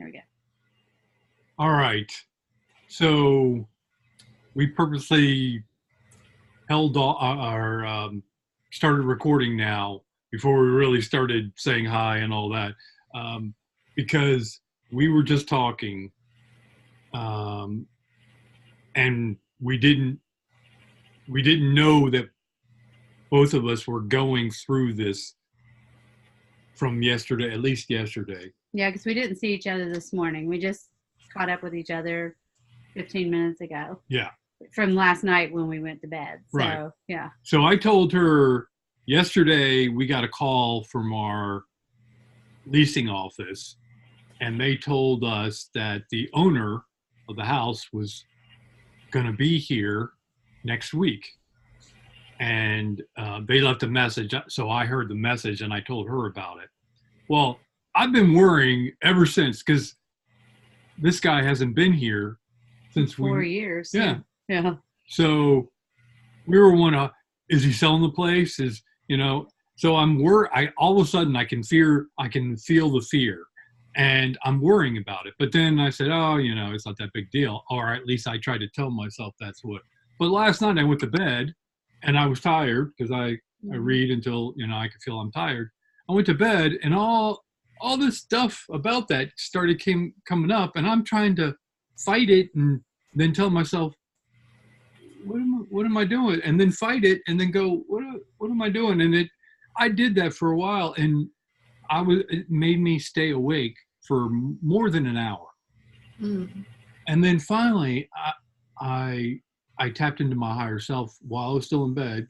There we go. All right. So we purposely held our started recording now before we really started saying hi and all that, because we were just talking, and we didn't know that both of us were going through this from yesterday, at least yesterday. Yeah, because we didn't see each other this morning. We just caught up with each other 15 minutes ago. Yeah. From last night when we went to bed. So, right. Yeah. So I told her yesterday we got a call from our leasing office, and they told us that the owner of the house was going to be here next week. And they left a message. So I heard the message and I told her about it. Well, I've been worrying ever since, because this guy hasn't been here since 4 years. Yeah. Yeah. So we were is he selling the place? So I'm worried. All of a sudden I can feel the fear, and I'm worrying about it. But then I said, oh, it's not that big deal. Or at least I tried to tell myself that's what. But last night I went to bed and I was tired, because I read until, I could feel I'm tired. I went to bed, and all this stuff about that started coming up, and I'm trying to fight it and then tell myself, what am I doing? And then fight it and then go, what am I doing? And I did that for a while, and it made me stay awake for more than an hour. Mm. And then finally I tapped into my higher self while I was still in bed,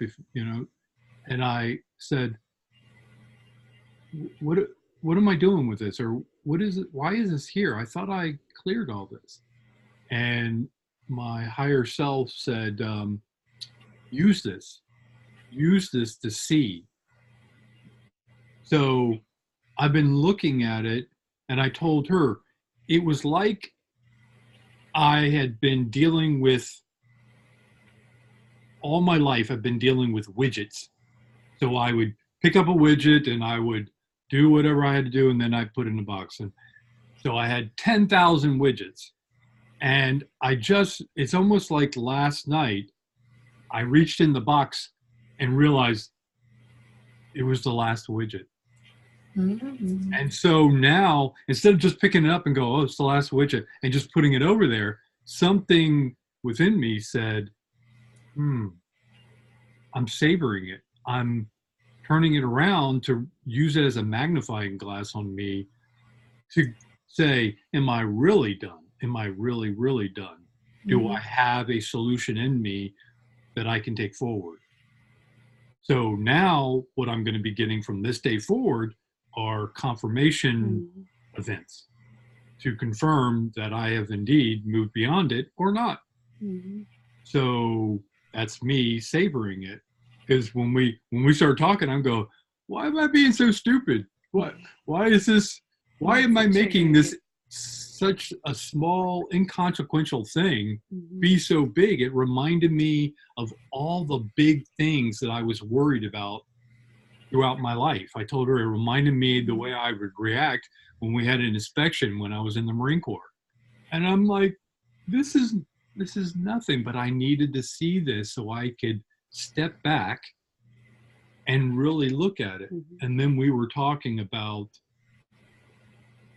and I said, what am I doing with this? Or what is it? Why is this here? I thought I cleared all this. And my higher self said, use this to see. So I've been looking at it, and I told her it was like I had been dealing with, all my life I've been dealing with widgets. So I would pick up a widget and I would do whatever I had to do, and then I put it in a box. And so I had 10,000 widgets. And it's almost like last night, I reached in the box and realized it was the last widget. Mm-hmm. And so now, instead of just picking it up and go, oh, it's the last widget, and just putting it over there, something within me said, I'm savoring it. I'm turning it around to use it as a magnifying glass on me to say, am I really done? Am I really, really done? Do I have a solution in me that I can take forward? So now what I'm going to be getting from this day forward are confirmation events to confirm that I have indeed moved beyond it or not. Mm-hmm. So that's me savoring it. Because when we start talking, I'm going, why am I being so stupid? Why is this? Why am I making this such a small, inconsequential thing be so big? It reminded me of all the big things that I was worried about throughout my life. I told her it reminded me the way I would react when we had an inspection when I was in the Marine Corps. And I'm like, this is nothing, but I needed to see this so I could step back and really look at it. Mm-hmm. And then we were talking about,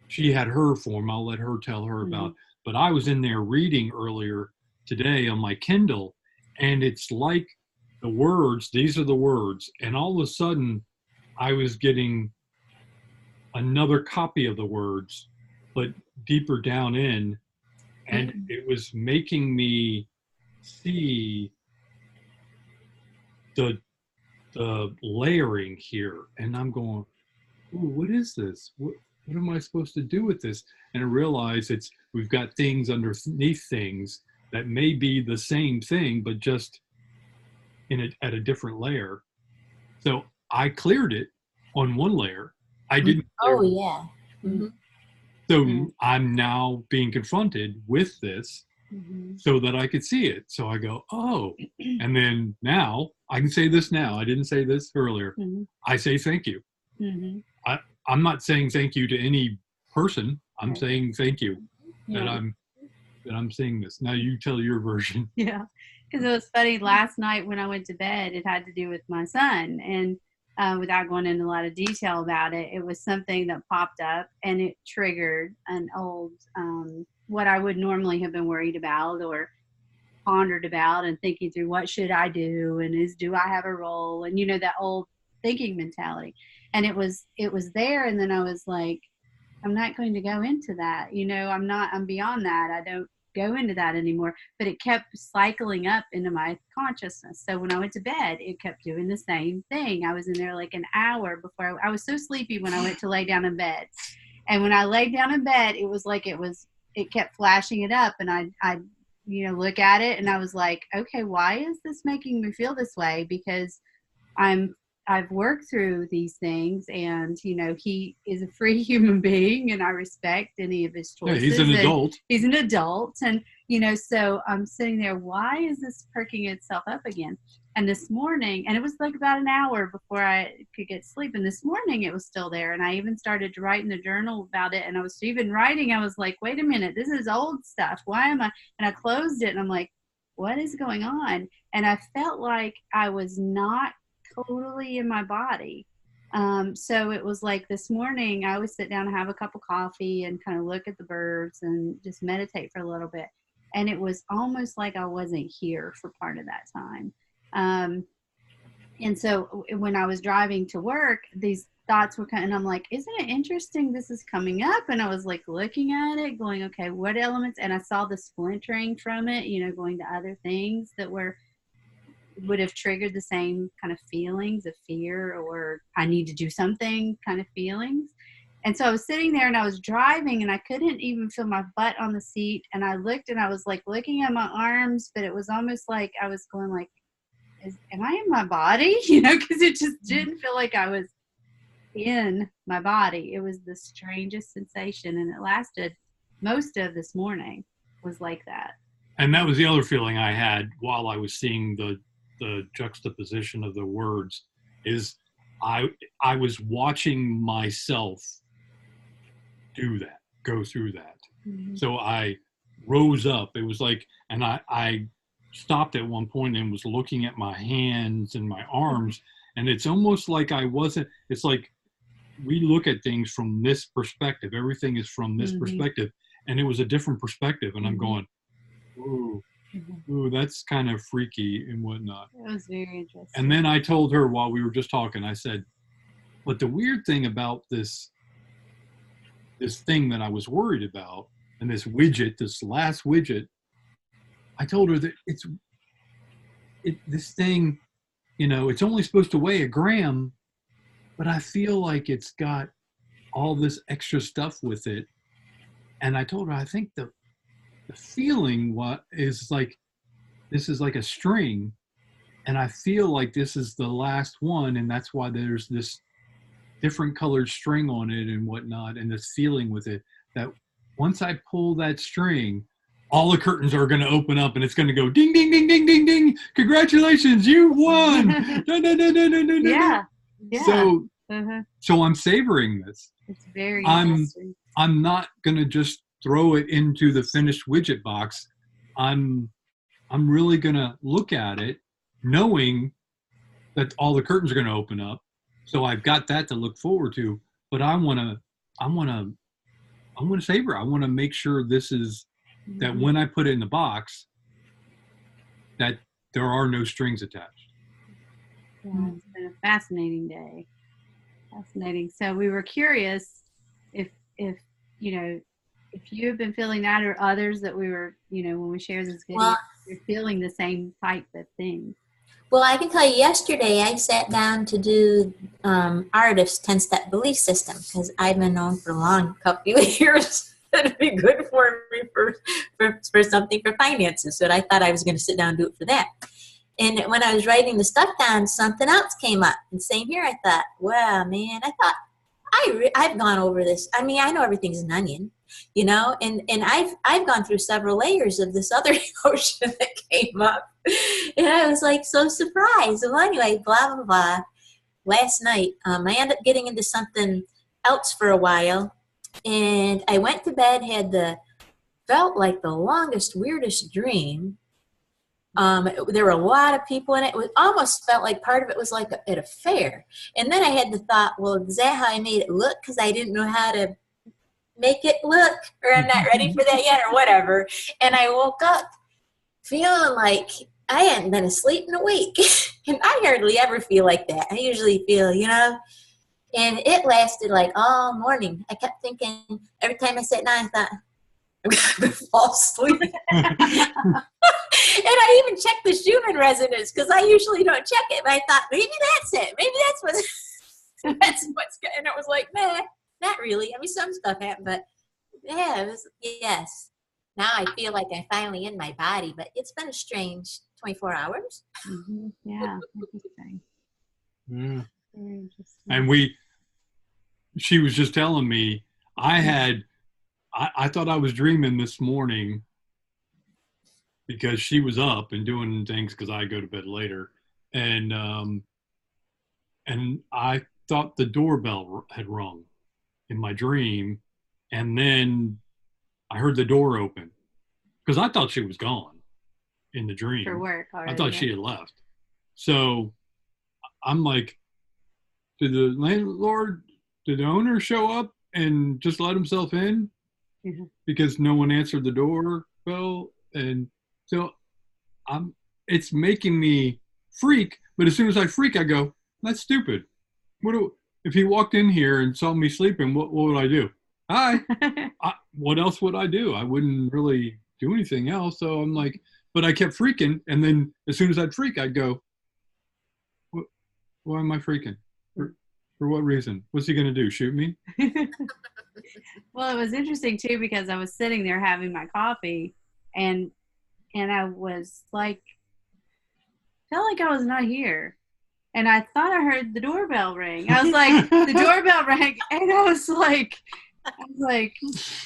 she had her form, I'll let her tell her about, but I was in there reading earlier today on my Kindle, and it's like the words, these are the words, and all of a sudden I was getting another copy of the words, but deeper down in, and it was making me see the layering here. And I'm going, ooh, what is this? What am I supposed to do with this? And I realize we've got things underneath things that may be the same thing, but just at a different layer. So I cleared it on one layer. I didn't. Oh yeah. Mm-hmm. So I'm now being confronted with this so that I could see it. So I go, oh, and then now I can say this now. I didn't say this earlier. I say thank you. I'm not saying thank you to any person. I'm saying thank you that Yeah. I'm seeing this. Now you tell your version. Yeah. Because it was funny last night when I went to bed, it had to do with my son. And without going into a lot of detail about it, it was something that popped up and it triggered an old, what I would normally have been worried about or pondered about and thinking through what should I do and do I have a role, and that old thinking mentality. And it was there, and then I was like, I'm not going to go into that. I'm beyond that. I don't go into that anymore. But it kept cycling up into my consciousness. So when I went to bed, it kept doing the same thing. I was in there like an hour before I was so sleepy when I went to lay down in bed. And when I laid down in bed, it was like it kept flashing it up, and I look at it, and I was like, okay, why is this making me feel this way? Because I've worked through these things, and he is a free human being, and I respect any of his choices. Yeah, he's an adult. He's an adult, and so I'm sitting there. Why is this perking itself up again? And this morning, and it was like about an hour before I could get sleep. And this morning, it was still there, and I even started to write in the journal about it. And I was even writing. I was like, wait a minute, this is old stuff. Why am I? And I closed it, and I'm like, what is going on? And I felt like I was not totally in my body. So it was like this morning, I would sit down and have a cup of coffee and kind of look at the birds and just meditate for a little bit. And it was almost like I wasn't here for part of that time. And so when I was driving to work, these thoughts were and I'm like, isn't it interesting this is coming up? And I was like looking at it going, okay, what elements? And I saw the splintering from it, going to other things that would have triggered the same kind of feelings of fear or I need to do something kind of feelings. And so I was sitting there and I was driving and I couldn't even feel my butt on the seat. And I looked and I was like looking at my arms, but it was almost like I was going like, am I in my body? Because it just didn't feel like I was in my body. It was the strangest sensation, and it lasted most of this morning was like that. And that was the other feeling I had while I was seeing the juxtaposition of the words is I was watching myself go through that. Mm-hmm. So I rose up. It was like, and I stopped at one point and was looking at my hands and my arms, and it's almost like it's like we look at things from this perspective. Everything is from this perspective, and it was a different perspective, and I'm going, ooh, that's kind of freaky and whatnot. It was very interesting. And then I told her while we were just talking, I said, but the weird thing about this thing that I was worried about, and this last widget, I told her that this thing, it's only supposed to weigh 1 gram, but I feel like it's got all this extra stuff with it. And I told her, I think the feeling is like, this is like a string, and I feel like this is the last one, and that's why there's this different colored string on it and whatnot, and this feeling with it, that once I pull that string, all the curtains are going to open up and it's going to go ding, ding, ding, ding, ding, ding. Congratulations, you won. Yeah. So I'm savoring this. It's very interesting. I'm not going to just throw it into the finished widget box. I'm really going to look at it knowing that all the curtains are going to open up. So I've got that to look forward to, but I want to savor. I want to make sure this is that when I put it in the box, that there are no strings attached. Yeah, it's been a fascinating day. Fascinating. So we were curious if you have been feeling that, or others that we were, when we shared this video, you're feeling the same type of thing. Well, I can tell you yesterday I sat down to do Artist's 10-step belief system, because I've been known for a long couple of years that'd be good for me for something for finances. So I thought I was going to sit down and do it for that. And when I was writing the stuff down, something else came up. And same here, I thought, wow, man, I thought I've gone over this. I mean, I know everything's an onion, and I've gone through several layers of this other emotion that came up. And I was like so surprised. Well, anyway, blah, blah, blah. Last night, I ended up getting into something else for a while. And I went to bed, felt like the longest, weirdest dream. There were a lot of people in it. It almost felt like part of it was like at a fair. And then I had the thought, well, is that how I made it look? Because I didn't know how to make it look, or I'm not ready for that yet, or whatever. And I woke up feeling like I hadn't been asleep in a week. And I hardly ever feel like that. I usually feel, and it lasted like all morning. I kept thinking, every time I sat down, I thought, I'm going to fall asleep. And I even checked the Schumann resonance because I usually don't check it. But I thought, maybe that's it. Maybe that's what's good. And it was like, nah, not really. I mean, some stuff happened, but yeah, it was, yes. Now I feel like I'm finally in my body, but it's been a strange 24 hours. Mm-hmm. Yeah, interesting. Yeah. Very interesting. And she was just telling me, I thought I was dreaming this morning because she was up and doing things because I go to bed later. And I thought the doorbell had rung in my dream. And then I heard the door open because I thought she was gone in the dream. For work already. I thought she had left. So I'm like, did the owner show up and just let himself in? Mm-hmm. Because no one answered the doorbell. And so it's making me freak. But as soon as I freak, I go, that's stupid. If he walked in here and saw me sleeping, what would I do? Hi. What else would I do? I wouldn't really do anything else. So I'm like, but I kept freaking. And then as soon as I'd freak, I'd go, why am I freaking? For what reason? What's he going to do? Shoot me? Well, it was interesting too because I was sitting there having my coffee and I was like, felt like I was not here. And I thought I heard the doorbell ring. I was like, the doorbell rang, and I was like,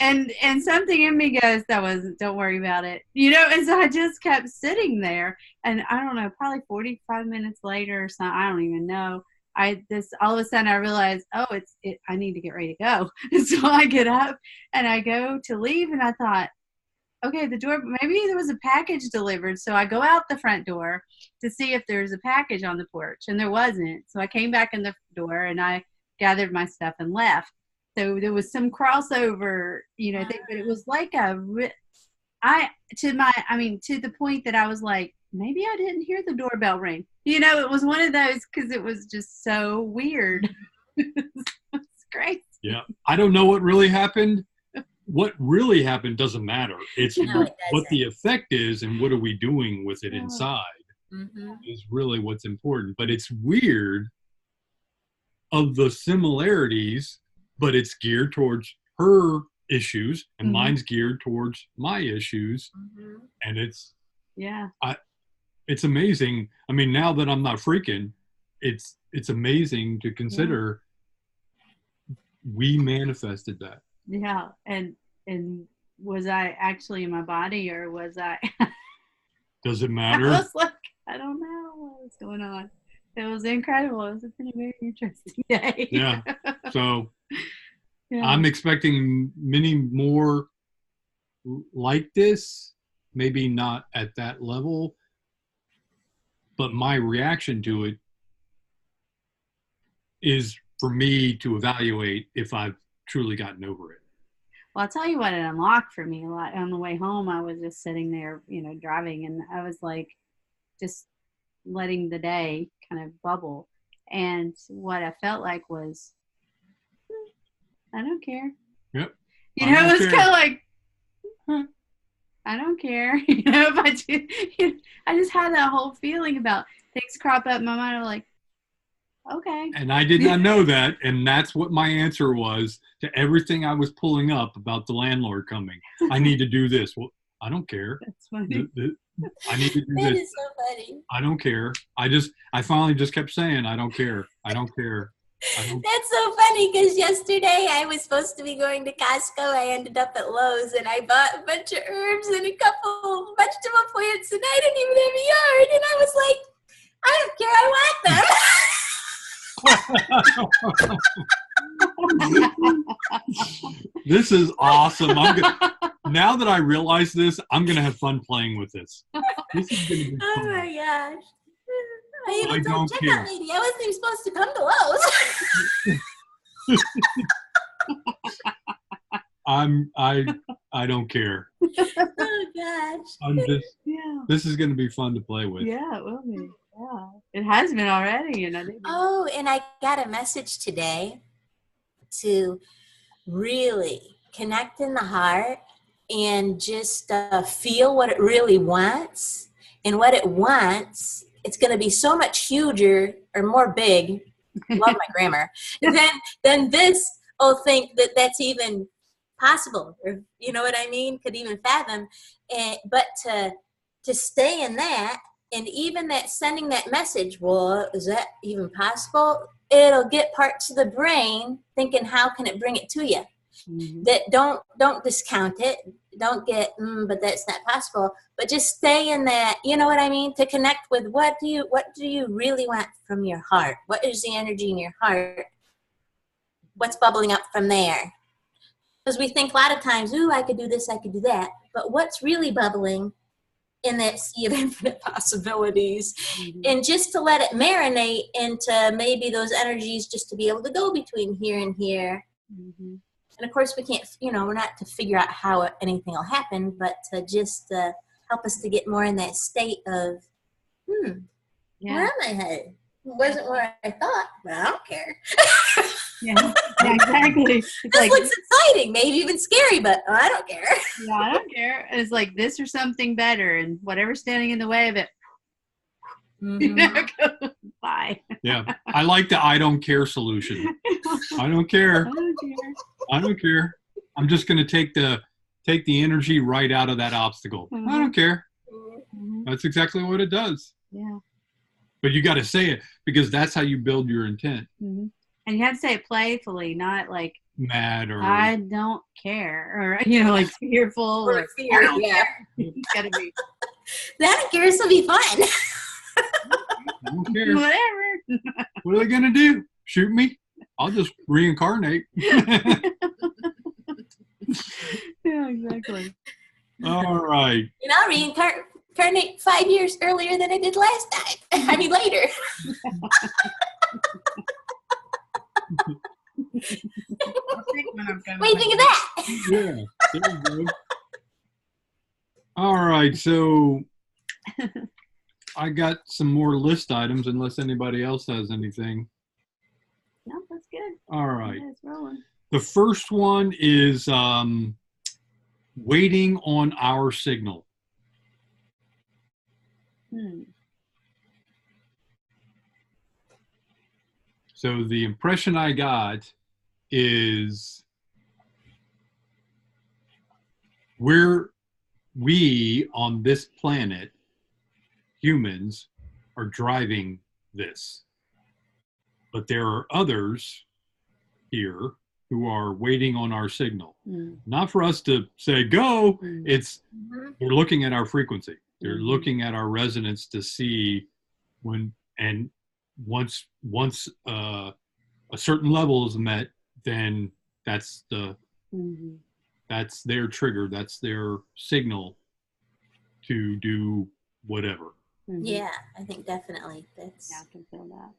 and something in me goes, don't worry about it. And so I just kept sitting there, and I don't know, probably 45 minutes later or something, I don't even know. All of a sudden I realized, I need to get ready to go. And so I get up and I go to leave, and I thought, okay, the door, maybe there was a package delivered. So I go out the front door to see if there's a package on the porch, and there wasn't. So I came back in the door and I gathered my stuff and left. So there was some crossover, thing, but it was like to the point that I was like, maybe I didn't hear the doorbell ring. It was one of those because it was just so weird. It's great. Yeah. I don't know what really happened. What really happened doesn't matter. It's what the effect is and what are we doing with it inside is really what's important. But it's weird of the similarities, but it's geared towards her issues and mine's geared towards my issues. And it's amazing. I mean, now that I'm not freaking, it's amazing to consider we manifested that. Yeah, and was I actually in my body, or was I? Does it matter? I was like, I don't know what was going on. It was incredible. It was a very interesting day. Yeah. So I'm expecting many more like this. Maybe not at that level, but my reaction to it is for me to evaluate if I've truly gotten over it. Well, I'll tell you what it unlocked for me a lot. On the way home, I was just sitting there, driving, and I was like, just letting the day kind of bubble. And what I felt like was, I don't care. Yep. It was kind of like, I don't care. If I do, I just had that whole feeling about things crop up in my mind. I'm like, okay. And I did not know that. And that's what my answer was to everything I was pulling up about the landlord coming. I need to do this. Well, I don't care. That's funny. I need to do That this. is so funny. I don't care. I finally just kept saying, I don't care. I don't care. That's so funny because yesterday I was supposed to be going to Costco. I ended up at Lowe's and I bought a bunch of herbs and a couple vegetable plants, and I didn't even have a yard. And I was like, I don't care. I want them. This is awesome. Now that I realize this, I'm going to have fun playing with this. This is going to be Oh fun. my gosh. I even I told don't checkout care. lady I wasn't even supposed to come to Lowe's. I don't care. Oh gosh. Yeah. This is going to be fun to play with. Yeah, it will be. Yeah. It has been already, you know. Oh, and I got a message today to really connect in the heart and just feel what it really wants. And what it wants, it's going to be so much huger or more big, love my grammar, than this think that that's even possible. Or, you know what I mean? Could even fathom. But to stay in that, and even that sending that message, well, is that even possible? It'll get parts of the brain thinking, how can it bring it to you? Mm-hmm. That don't discount it. Don't get, but that's not possible. But just stay in that, you know what I mean? To connect with what do you really want from your heart? What is the energy in your heart? What's bubbling up from there? Because we think a lot of times, ooh, I could do this, I could do that. But what's really bubbling in that sea of infinite possibilities? Mm-hmm. And just to let it marinate into maybe those energies, just to be able to go between here and here. Mm-hmm. And of course, we can't, we're not to figure out how anything will happen, but to just help us to get more in that state of, where am I headed? It wasn't where I thought, but I don't care. Yeah, exactly. This looks exciting, maybe even scary, but I don't care. Yeah, I don't care. It's like this or something better, and whatever's standing in the way of it, bye. Yeah, I like the I don't care solution. I don't care. I don't care. I'm just going to take the energy right out of that obstacle. Mm-hmm. I don't care. Mm-hmm. That's exactly what it does. Yeah. But you got to say it, because that's how you build your intent. Mm-hmm. And you have to say it playfully, not like mad or I don't care, or like fearful or fear. Yeah, it's gotta be. That I care. This will be fun. I don't care. Whatever. What are they gonna do? Shoot me? I'll just reincarnate. Yeah, exactly. All right. And I'll reincarnate 5 years earlier than I did last time. I mean, later. What do you think of that? Yeah, there you go. All right, so I got some more list items, unless anybody else has anything. No, that's good. All right. Yeah, it's rolling. The first one is waiting on our signal. So the impression I got is we on this planet, humans, are driving this. But there are others here who are waiting on our signal. Not for us to say, go, it's, they're looking at our frequency. They're looking at our resonance to see when, and once a certain level is met, then that's that's their trigger, that's their signal to do whatever. Yeah, I think definitely that's. Yeah, I can feel that.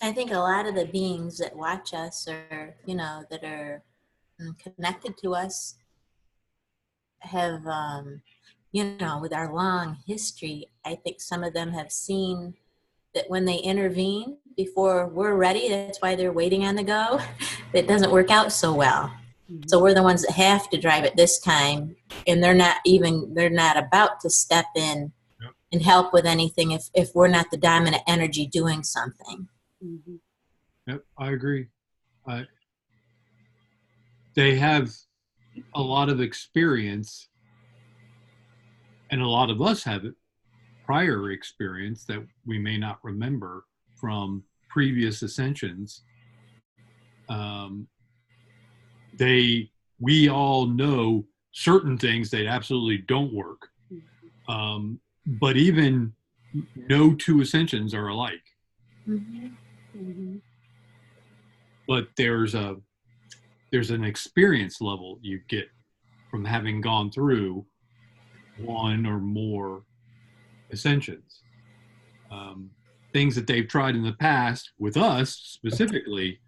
I think a lot of the beings that watch us, or that are connected to us, have with our long history, I think some of them have seen that when they intervene before we're ready, that's why they're waiting on the go, it doesn't work out so well. So we're the ones that have to drive it this time, and they're not about to step in and help with anything if we're not the dominant energy doing something. Yep, I agree. They have a lot of experience, and a lot of us have prior experience that we may not remember from previous ascensions. We all know certain things that absolutely don't work. But even no two ascensions are alike. but there's an experience level you get from having gone through one or more ascensions. Things that they've tried in the past with us specifically,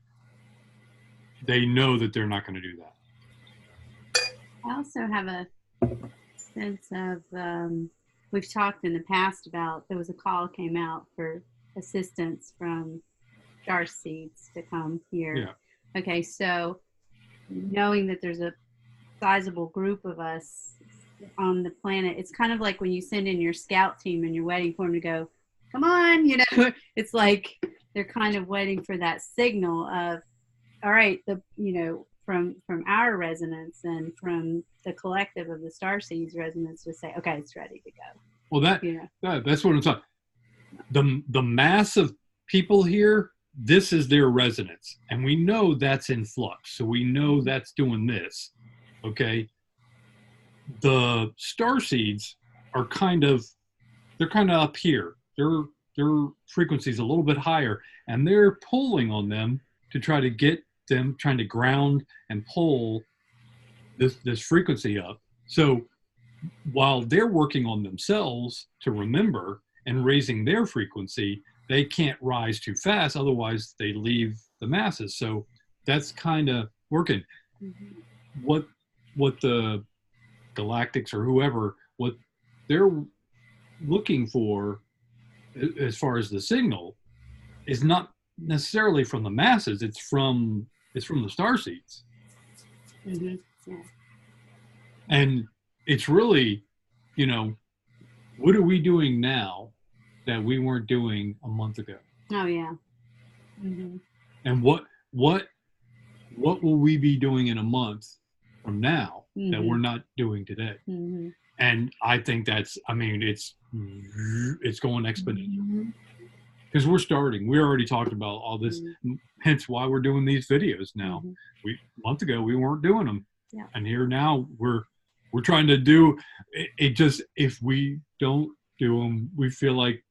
they know that they're not going to do that. I also have a sense of, we've talked in the past about, there was a call came out for assistance from star seeds to come here. Yeah. Okay, so knowing that there's a sizable group of us on the planet, it's kind of like when you send in your scout team and you're waiting for them to go, come on, it's like they're kind of waiting for that signal of, all right, from our resonance and from the collective of the starseeds resonance to say, okay, it's ready to go. Well, that's what I'm talking. The mass of people here, this is their resonance, and we know that's in flux, so we know that's doing this. Okay, the starseeds are kind of up here. Their frequency's a little bit higher, and they're pulling on them to try to get them, trying to ground and pull this frequency up. So while they're working on themselves to remember and raising their frequency, they can't rise too fast, otherwise they leave the masses. So that's kind of working. Mm-hmm. What the galactics or whoever, what they're looking for as far as the signal is not necessarily from the masses, it's from the starseeds. Mm-hmm. Yeah. And it's really, what are we doing now that we weren't doing a month ago? Oh yeah. Mm-hmm. And what will we be doing in a month from now that we're not doing today? Mm-hmm. And I think it's going exponential because we're starting. We already talked about all this, hence why we're doing these videos now. A month ago we weren't doing them, and here now we're trying to do it. Just if we don't do them, we feel like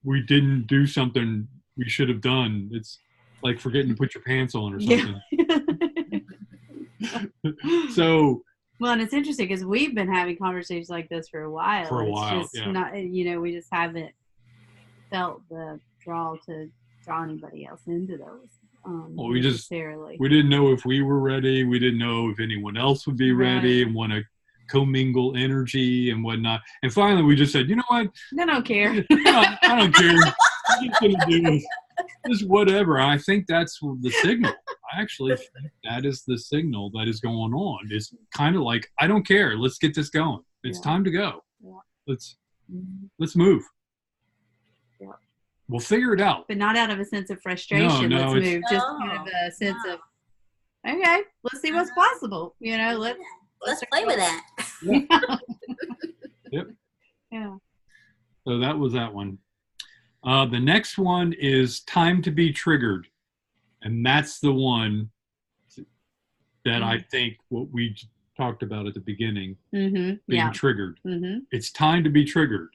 we didn't do something we should have done. It's like forgetting to put your pants on or something. So. Well, and it's interesting because we've been having conversations like this for a while. It's just not, we just haven't felt the draw to draw anybody else into those. Well, we didn't know if we were ready. We didn't know if anyone else would be ready and want to commingle energy and whatnot. And finally, we just said, you know what? I don't care. I don't care. I'm just going to do this whatever. I think that's the signal. I actually think that is the signal that is going on. It's kind of like, I don't care. Let's get this going. It's time to go. Yeah. Let's move. Yeah. We'll figure it out. But not out of a sense of frustration. Let's move. Just kind of a sense of, okay, let's see what's possible. Let's play with that. Yeah. Yep. Yeah. So that was that one. The next one is time to be triggered. And that's the one that I think what we talked about at the beginning, being triggered. Mm-hmm. It's time to be triggered.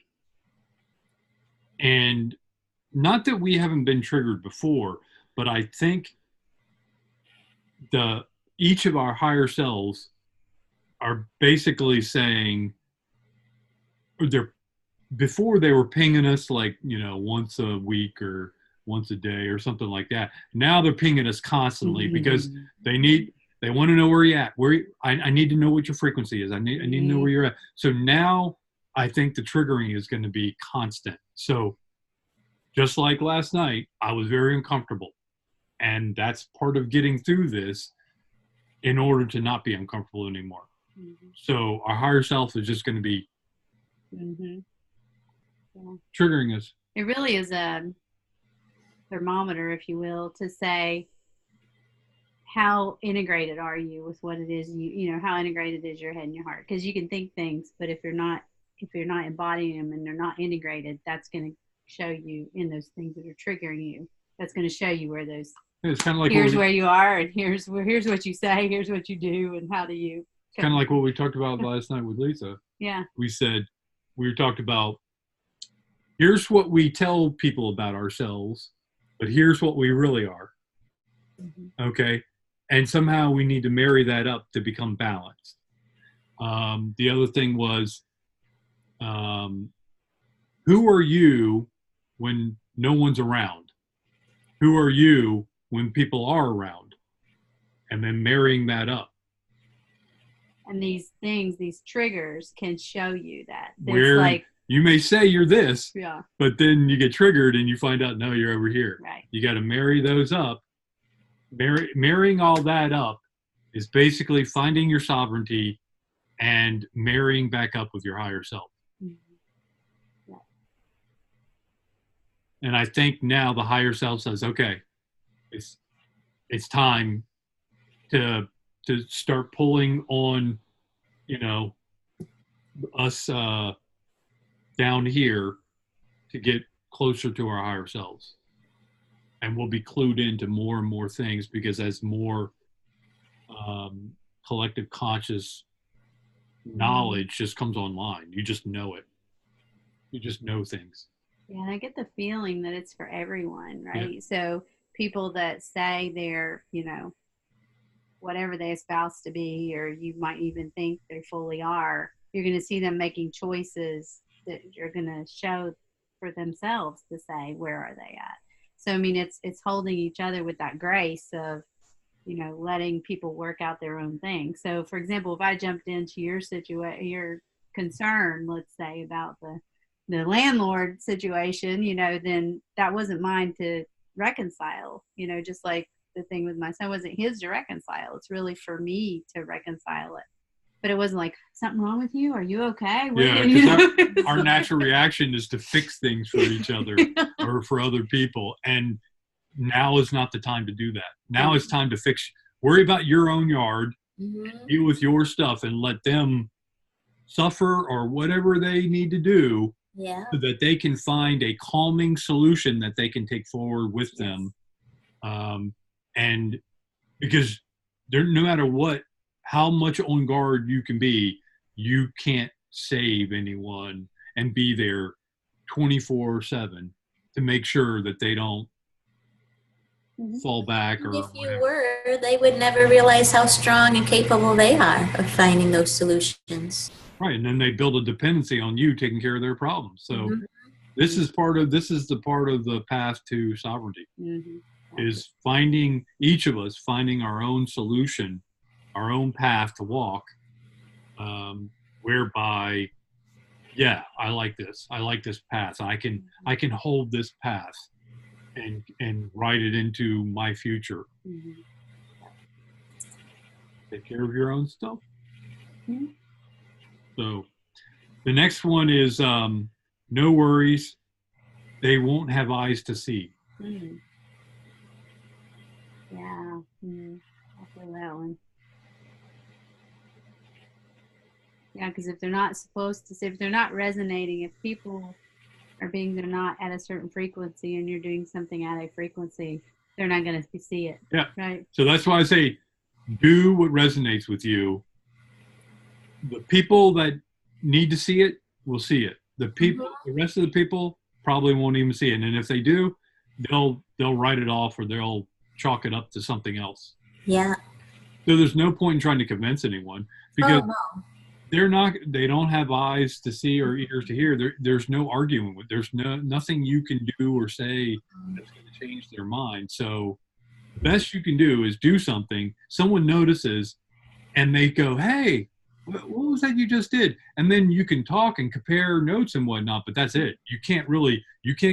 And not that we haven't been triggered before, but I think each of our higher selves are basically saying, before they were pinging us like, once a week or once a day or something like that. Now they're pinging us constantly because they want to know where you're at. I need to know what your frequency is. I need to know where you're at. So now I think the triggering is going to be constant. So just like last night, I was very uncomfortable. And that's part of getting through this in order to not be uncomfortable anymore. Mm-hmm. So our higher self is just going to be triggering us. It really is a thermometer, if you will, to say how integrated are you with what it is how integrated is your head and your heart, because you can think things, but if you're not embodying them and they're not integrated, that's going to show you in those things that are triggering you. That's going to show you where those it's kind of like where you are, and here's what you say, here's what you do, and how do you kind of like what we talked about last night with Lisa. Yeah, we talked about here's what we tell people about ourselves, but here's what we really are. Okay. And somehow we need to marry that up to become balanced. The other thing was, um, who are you when no one's around? Who are you when people are around? And then marrying that up. And these things, these triggers can show you that. It's Where like, you may say you're this, yeah, but then you get triggered and you find out, no, you're over here. right. You got to marry those up. Marrying all that up is basically finding your sovereignty and marrying back up with your higher self. Mhm. Yeah. And I think now the higher self says, okay, it's time to start pulling on, us down here to get closer to our higher selves. And we'll be clued into more and more things because as more collective conscious knowledge just comes online, you just know it. You just know things. Yeah, and I get the feeling that it's for everyone, right? Yeah. So people that say they're, whatever they espouse to be, or you might even think they fully are, you're going to see them making choices that you're going to show for themselves to say, where are they at? So, I mean, it's holding each other with that grace of, letting people work out their own thing. So, for example, if I jumped into your situation, your concern, let's say about the landlord situation, then that wasn't mine to reconcile, just like the thing with my son wasn't his to reconcile. It's really for me to reconcile it. But it wasn't like, something wrong with you? Are you okay? Yeah, because our natural reaction is to fix things for each other or for other people. And now is not the time to do that. Now it's time to worry about your own yard, deal with your stuff, and let them suffer or whatever they need to do so that they can find a calming solution that they can take forward with them. And because no matter how much on guard you can be, you can't save anyone and be there 24/7 to make sure that they don't fall back or if you whatever. were, they would never realize how strong and capable they are of finding those solutions. Right, and then they build a dependency on you taking care of their problems. So this is the part of the path to sovereignty. Is finding each of us finding our own solution, our own path to walk, whereby, yeah, I like this path. I can hold this path and write it into my future. Take care of your own stuff. So the next one is no worries. They won't have eyes to see. Yeah, I feel that one. Yeah, because if they're not supposed to, if they're not resonating, if people they're not at a certain frequency and you're doing something at a frequency, they're not going to see it. Yeah. Right. So that's why I say, do what resonates with you. The people that need to see it will see it. The rest of the people probably won't even see it. And if they do, they'll write it off or they'll chalk it up to something else. Yeah. So there's no point in trying to convince anyone because they don't have eyes to see or ears to hear. There's no arguing with. There's nothing you can do or say that's going to change their mind. So the best you can do is do something. Someone notices, and they go, "Hey, what was that you just did?" And then you can talk and compare notes and whatnot. But that's it. You can't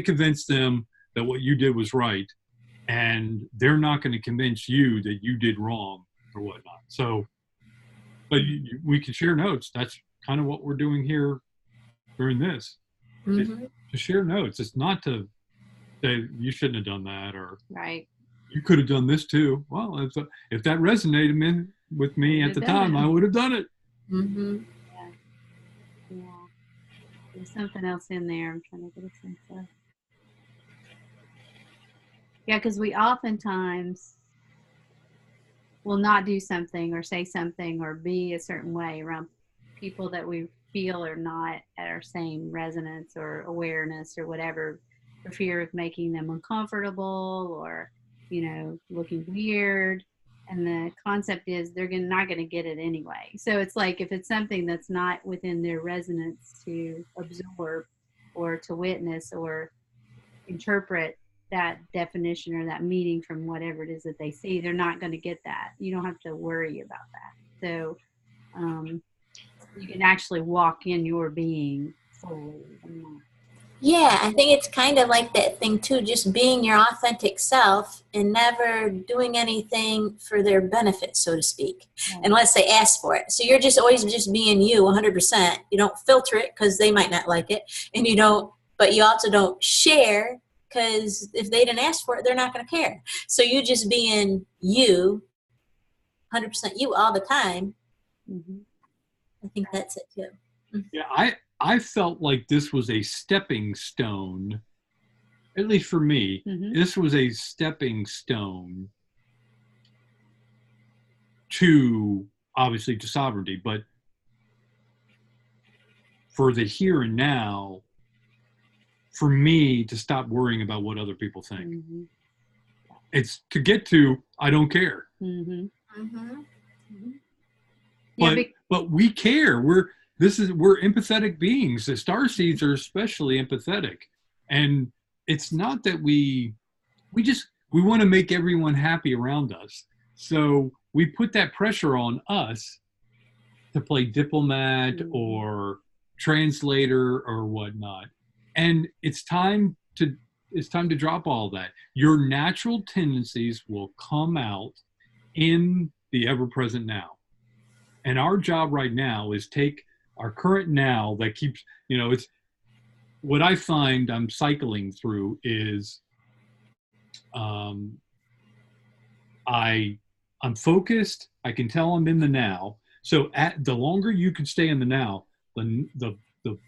convince them that what you did was right, and they're not going to convince you that you did wrong or whatnot. So. But we can share notes. That's kind of what we're doing here during this. To share notes. It's not to say you shouldn't have done that or you could have done this too. Well, if that resonated with me at the time, I would have done it. Yeah. There's something else in there I'm trying to get a sense of. Yeah, because we oftentimes will not do something or say something or be a certain way around people that we feel are not at our same resonance or awareness or whatever, for fear of making them uncomfortable or looking weird. And the concept is they're not going to get it anyway. So it's like if it's something that's not within their resonance to absorb or to witness or interpret that definition or that meaning from whatever it is that they see, they're not going to get that. You don't have to worry about that. So you can actually walk in your being fully. Yeah, I think it's kind of like that thing too, just being your authentic self and never doing anything for their benefit, so to speak, unless they ask for it. So you're just always just being you 100%. You don't filter it because they might not like it. And but you also don't share because if they didn't ask for it, they're not going to care. So you just being you, 100% you all the time. Mm-hmm. I think that's it too. Yeah, I felt like this was a stepping stone, at least for me. Mm-hmm. This was a stepping stone to, obviously, to sovereignty, but for the here and now, for me to stop worrying about what other people think. Mm-hmm. It's to get to, I don't care. Mm-hmm. Mm-hmm. But we care. We're empathetic beings. The starseeds are especially empathetic. And it's not that we want to make everyone happy around us. So we put that pressure on us to play diplomat or translator or whatnot. And it's time to drop all that. Your natural tendencies will come out in the ever-present now. And our job right now is take our current now that keeps, it's what I find I'm cycling through is I'm focused. I can tell I'm in the now. So the longer you can stay in the now, the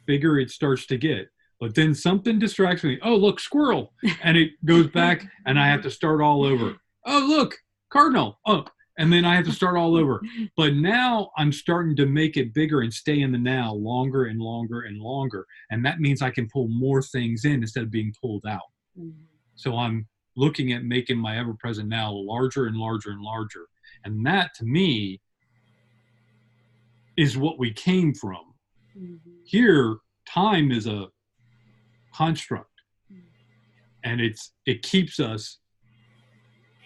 bigger it starts to get. But then something distracts me. Oh, look, squirrel. And it goes back and I have to start all over. Oh, look, cardinal. Oh, and then I have to start all over. But now I'm starting to make it bigger and stay in the now longer and longer and longer. And that means I can pull more things in instead of being pulled out. Mm-hmm. So I'm looking at making my ever-present now larger and larger and larger. And that, to me, is what we came from. Mm-hmm. Here, time is a construct. And it keeps us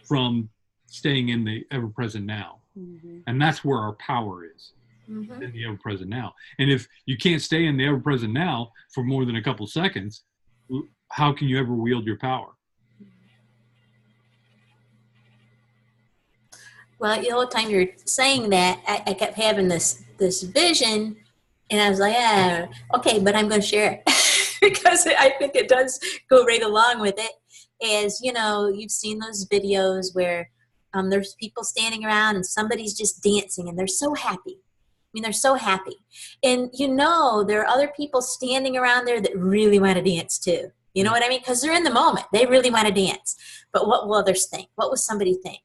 from staying in the ever-present now. Mm-hmm. And that's where our power is, in the ever-present now. And if you can't stay in the ever-present now for more than a couple seconds, how can you ever wield your power? Well, the whole time you're saying that, I kept having this vision, and I was like, yeah, okay, but I'm going to share it. Because I think it does go right along with it. As, you've seen those videos where there's people standing around and somebody's just dancing and they're so happy. I mean, they're so happy. And there are other people standing around there that really want to dance too. You know what I mean? Because they're in the moment. They really want to dance. But what will others think? What will somebody think?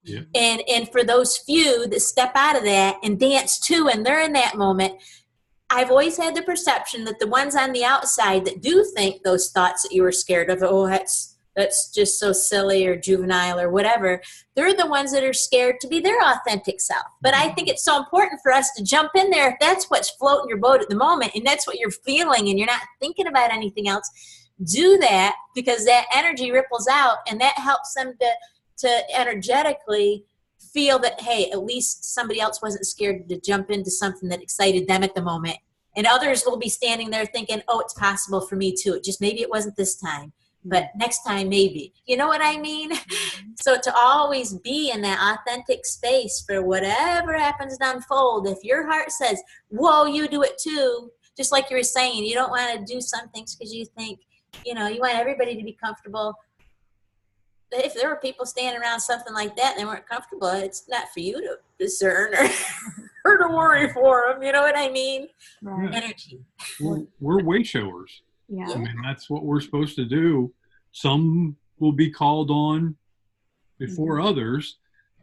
Yeah. And for those few that step out of that and dance too, and they're in that moment, I've always had the perception that the ones on the outside that do think those thoughts that you were scared of, oh, that's just so silly or juvenile or whatever, they're the ones that are scared to be their authentic self. But I think it's so important for us to jump in there if that's what's floating your boat at the moment and that's what you're feeling and you're not thinking about anything else. Do that, because that energy ripples out and that helps them to energetically feel that, hey, at least somebody else wasn't scared to jump into something that excited them at the moment. And others will be standing there thinking, oh, it's possible for me too. Maybe it wasn't this time, but next time maybe. You know what I mean? Mm-hmm. So to always be in that authentic space for whatever happens to unfold, if your heart says, whoa, you do it too, just like you were saying, you don't want to do some things because you think, you want everybody to be comfortable. But if there were people standing around something like that and they weren't comfortable, it's not for you to discern or to worry for them. You know what I mean? Right. Energy. We're way showers. Yeah. I mean, that's what we're supposed to do. Some will be called on before others.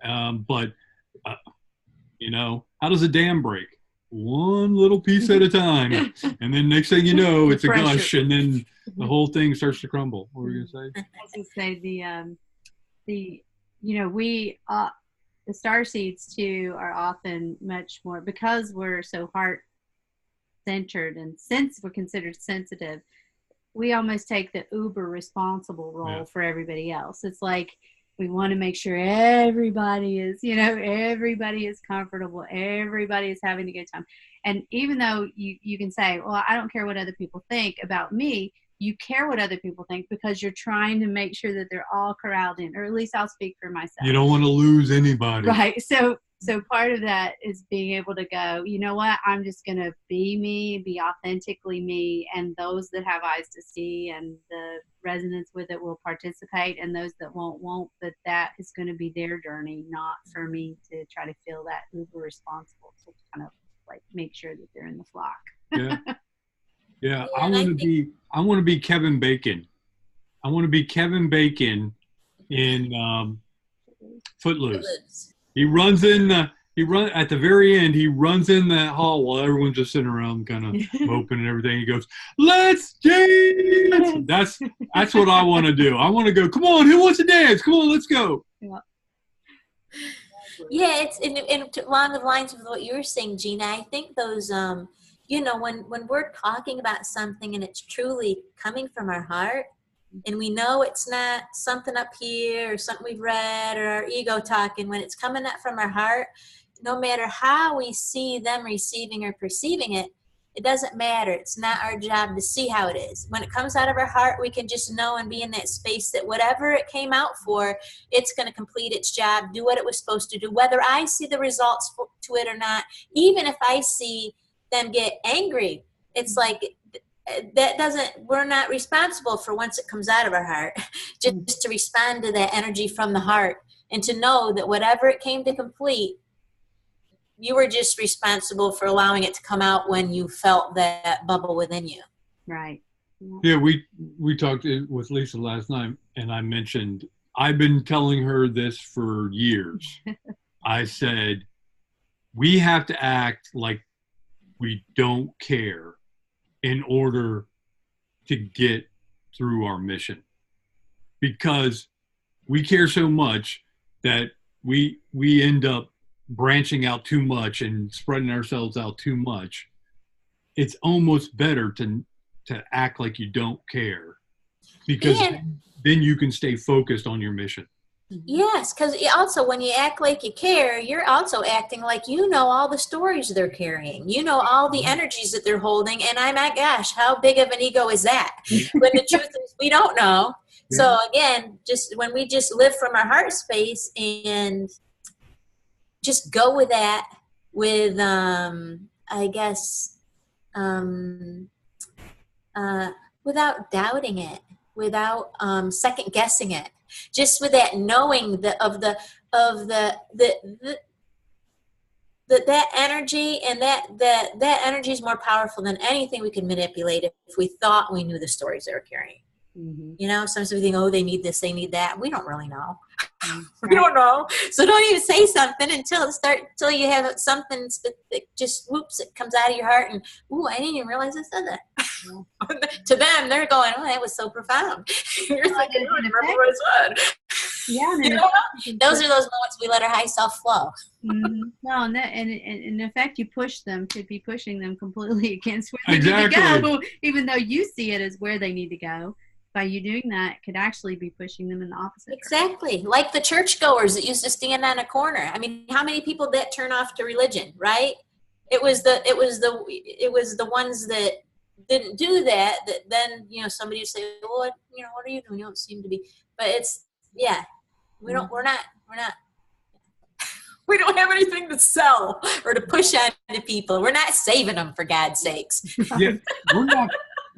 But, how does a dam break? One little piece at a time. And then next thing you know, it's a gush. And then the whole thing starts to crumble. What were you going to say? I was going to say the, we, the star seeds too are often much more, because we're so heart centered and since we're considered sensitive, we almost take the uber responsible role for everybody else. It's like we want to make sure everybody is, everybody is comfortable, everybody is having a good time. And even though you can say, well, I don't care what other people think about me, you care what other people think because you're trying to make sure that they're all corralled in, or at least I'll speak for myself. You don't want to lose anybody. Right. So part of that is being able to go, you know what, I'm just going to be me, be authentically me, and those that have eyes to see and the resonance with it will participate, and those that won't, that is going to be their journey, not for me to try to feel that uber responsible to kind of like make sure that they're in the flock. Yeah. Yeah. I want to be Kevin Bacon. I want to be Kevin Bacon in Footloose. He runs at the very end, he runs in that hall while everyone's just sitting around kind of moping and everything. He goes, "Let's dance." That's what I want to do. I want to go, come on, who wants to dance? Come on, let's go. Yeah, it's in along the lines of what you were saying, Gina. I think those, when we're talking about something and it's truly coming from our heart, and we know it's not something up here or something we've read or our ego talking, when it's coming up from our heart, no matter how we see them receiving or perceiving it, it doesn't matter. It's not our job to see how it is. When it comes out of our heart, we can just know and be in that space that whatever it came out for, it's going to complete its job, do what it was supposed to do, whether I see the results to it or not. Even if I see them get angry, it's like, we're not responsible for once it comes out of our heart, just to respond to that energy from the heart and to know that whatever it came to complete, you were just responsible for allowing it to come out when you felt that bubble within you. Right. Yeah, we talked with Lisa last night, and I mentioned, I've been telling her this for years. I said, we have to act like we don't care in order to get through our mission, because we care so much that we end up branching out too much and spreading ourselves out too much. It's almost better to act like you don't care, because then you can stay focused on your mission. Yes, because also when you act like you care, you're also acting like you know all the stories they're carrying. You know all the energies that they're holding. And my gosh, how big of an ego is that? When the truth is we don't know. Yeah. So again, just when we just live from our heart space and just go with that with, I guess, without doubting it, without second guessing it. Just with that knowing that energy, and that energy is more powerful than anything we could manipulate if we thought we knew the stories they were carrying. Mm-hmm. Sometimes we think, oh, they need this, they need that. We don't really know. We don't know. So don't even say something until you have something that just whoops, it comes out of your heart, and ooh, I didn't even realize I said that. To them, they're going, oh, that was so profound. You're thinking, I don't remember what I said. Yeah, those are those moments we let our high self flow. No, and in effect, you push them to be pushing them completely against where they need to go, even though you see it as where they need to go. By you doing that, could actually be pushing them in the opposite Exactly. Direction. Like the churchgoers that used to stand on a corner. I mean, how many people that turn off to religion, right? It was the ones that didn't do that then somebody would say, well, what are you doing? You don't seem to be. But it's we don't have anything to sell or to push on to people. We're not saving them, for God's sakes. Yeah,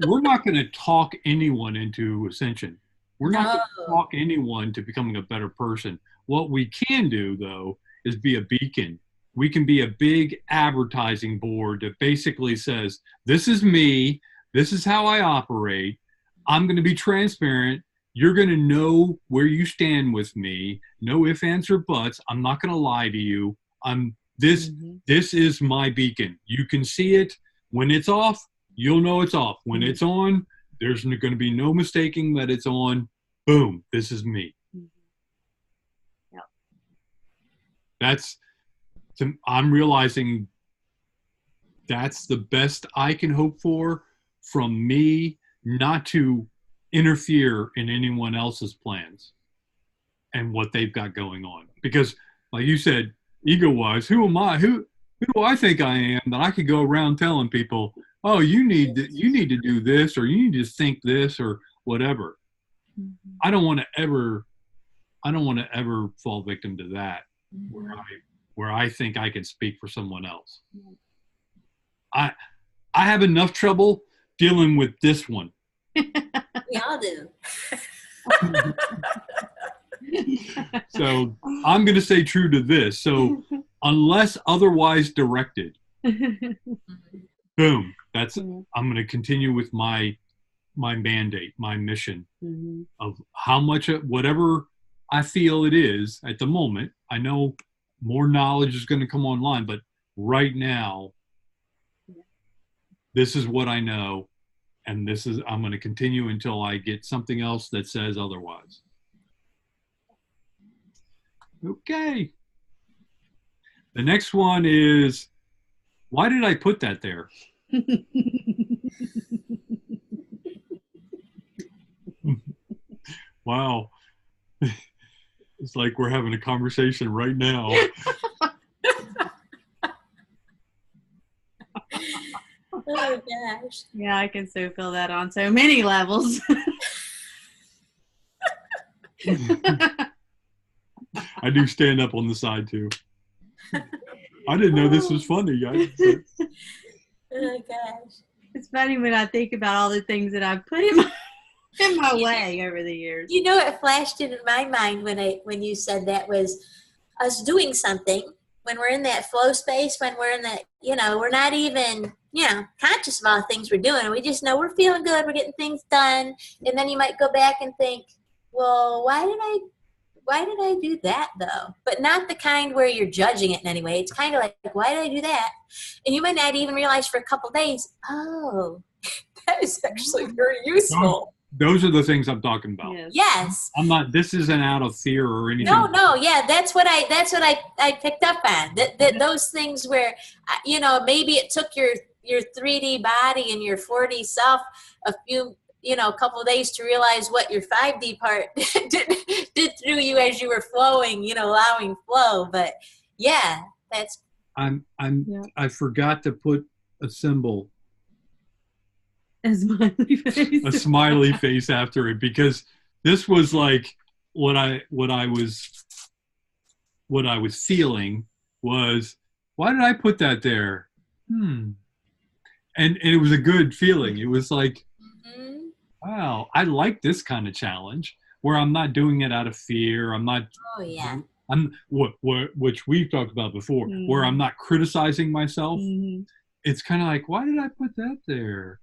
we're not going to talk anyone into ascension. We're not going to talk anyone to becoming a better person. What we can do, though, is be a beacon. We can be a big advertising board that basically says, this is me, this is how I operate, I'm going to be transparent, you're going to know where you stand with me, no ifs, ands, or buts, I'm not going to lie to you, this is my beacon. You can see it. When it's off, you'll know it's off. When it's on, there's going to be no mistaking that it's on. Boom, this is me. I'm realizing that's the best I can hope for from me, not to interfere in anyone else's plans and what they've got going on. Because like you said, ego-wise, who am I? Who do I think I am that I could go around telling people, oh, you need to do this, or you need to think this, or whatever. Mm-hmm. I don't want to ever fall victim to that, where I think I can speak for someone else. I have enough trouble dealing with this one. We all do. So I'm going to stay true to this. So unless otherwise directed, boom, I'm going to continue with my mandate, my mission of how much, whatever I feel it is at the moment. I know more knowledge is going to come online, but right now, this is what I know, and I'm going to continue until I get something else that says otherwise. Okay. The next one is, why did I put that there? Wow. It's like we're having a conversation right now. Oh gosh. Yeah, I can so feel that on so many levels. I do stand up on the side too. I didn't know this was funny. Oh gosh. It's funny when I think about all the things that I've put in my way over the years. You know what flashed into my mind when you said that was us doing something when we're in that flow space, when we're in that, we're not even, conscious of all the things we're doing. We just know we're feeling good, we're getting things done. And then you might go back and think, well, why did I do that though? But not the kind where you're judging it in any way. It's kind of like, why did I do that? And you might not even realize for a couple days, oh, that is actually very useful. Those are the things I'm talking about. Yes. This isn't out of fear or anything. No, yeah, that's what I picked up on. Those things where, maybe it took your 3D body and your 4D self a couple of days to realize what your 5D part did through you as you were flowing, allowing flow. But yeah, that's. I forgot to put a symbol. A smiley face. A smiley face after it, because this was like what I was feeling was, why did I put that there? And it was a good feeling. It was like, wow, I like this kind of challenge where I'm not doing it out of fear. I'm not. Oh yeah. I'm which we've talked about before, where I'm not criticizing myself. It's kind of like, why did I put that there?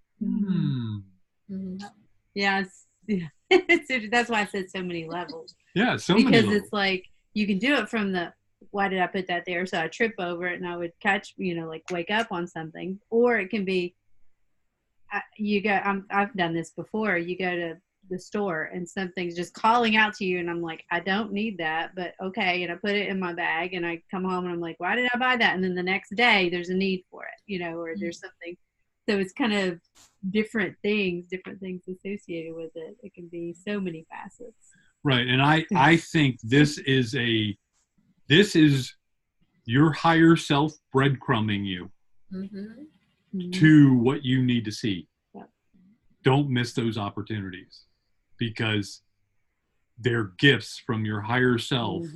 Yeah, that's why I said so many levels. Yeah, so many levels. Because it's like you can do it from the why did I put that there? So I trip over it and I would catch, like wake up on something, or it can be I've done this before. You go to the store and something's just calling out to you, and I'm like, I don't need that, but okay, and I put it in my bag, and I come home and I'm like, why did I buy that? And then the next day there's a need for it, or there's something. So it's kind of different things associated with it. It can be so many facets. Right. And I think this is your higher self breadcrumbing you to what you need to see. Yep. Don't miss those opportunities, because they're gifts from your higher self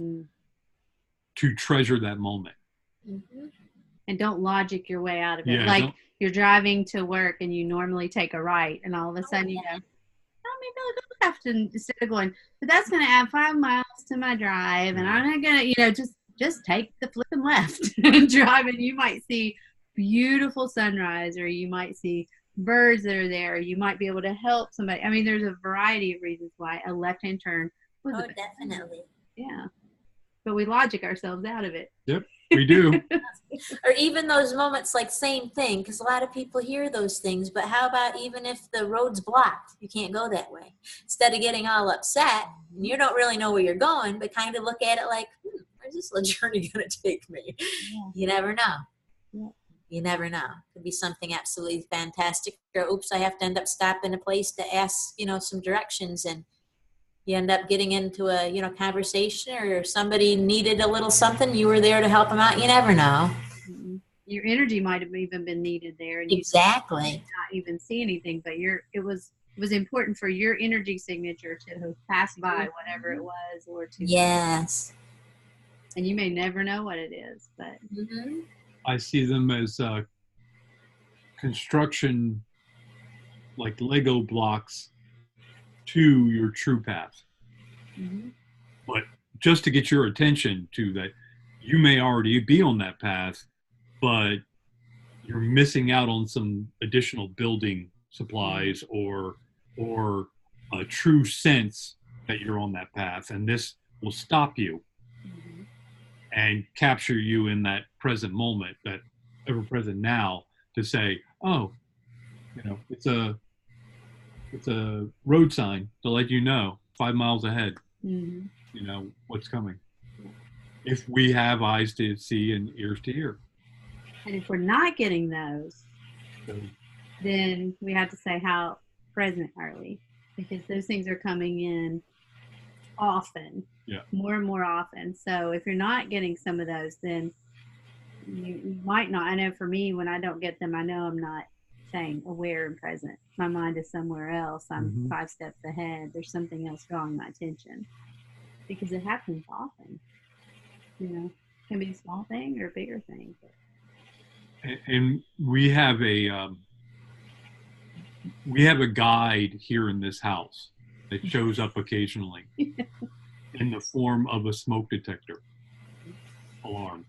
to treasure that moment. And don't logic your way out of it. Yeah, you're driving to work and you normally take a right, and all of a sudden you go, oh, maybe I'll go left, and instead of going, but that's going to add 5 miles to my drive, and I'm not going to, just take the flipping left and drive, and you might see beautiful sunrise, or you might see birds that are there, or you might be able to help somebody. I mean, there's a variety of reasons why a left-hand turn was the best. Definitely. Yeah. But we logic ourselves out of it. Yep, we do. Or even those moments, like same thing, because a lot of people hear those things, but how about even if the road's blocked, you can't go that way? Instead of getting all upset, and you don't really know where you're going, but kind of look at it like, where's this little journey going to take me? Yeah. You never know. Yeah. You never know. Could be something absolutely fantastic. Or, oops, I have to end up stopping a place to ask, some directions, and you end up getting into a, conversation, or somebody needed a little something. You were there to help them out. You never know. Mm-hmm. Your energy might have even been needed there, and Exactly. you did not even see anything. But it was important for your energy signature to pass by whatever it was, or to Yes. And you may never know what it is, but Mm-hmm. I see them as construction, like Lego blocks to your true path. mm-hmm. But just to get your attention to that, you may already be on that path, but you're missing out on some additional building supplies or a true sense that you're on that path, and this will stop you Mm-hmm. and capture you in that present moment, that ever present now, to say, oh, it's a road sign to let you know 5 miles ahead, Mm-hmm. what's coming. If we have eyes to see and ears to hear. And if we're not getting those, So, then we have to say, how present are we? Because those things are coming in often, more and more often. So if you're not getting some of those, then you might not. I know for me, when I don't get them, I know I'm not staying aware and present. My mind is somewhere else. I'm 5 steps ahead. There's something else drawing my attention, because it happens often. It can be a small thing or a bigger thing. and we have a guide here in this house that shows up occasionally in the form of a smoke detector alarm.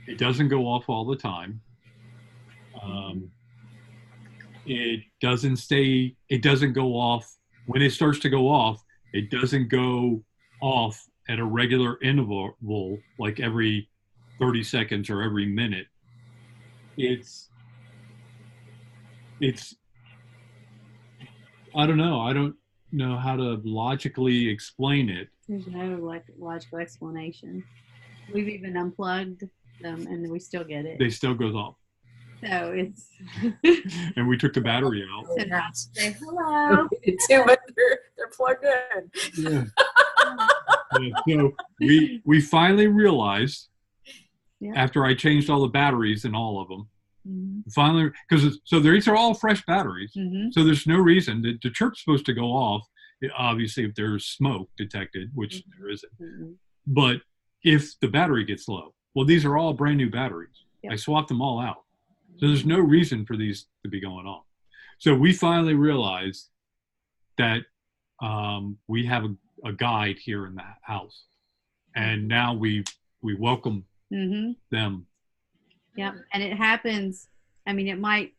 It doesn't go off all the time. It doesn't go off. When it starts to go off, it doesn't go off at a regular interval, like every 30 seconds or every minute. It's I don't know. I don't know how to logically explain it. There's no logical explanation. We've even unplugged them, and we still get it. They still goes off. So it's. And we took the battery out. So say hello. But they're plugged in. Yeah. So we finally realized, after I changed all the batteries in all of them, finally, because these are all fresh batteries, so there's no reason. The chirp's supposed to go off, obviously, if there's smoke detected, which there isn't. But if the battery gets low, well, these are all brand new batteries. I swapped them all out. So there's no reason for these to be going off. So we finally realized that we have a guide here in the house, and now we welcome them. Yeah, and it happens. I mean, it might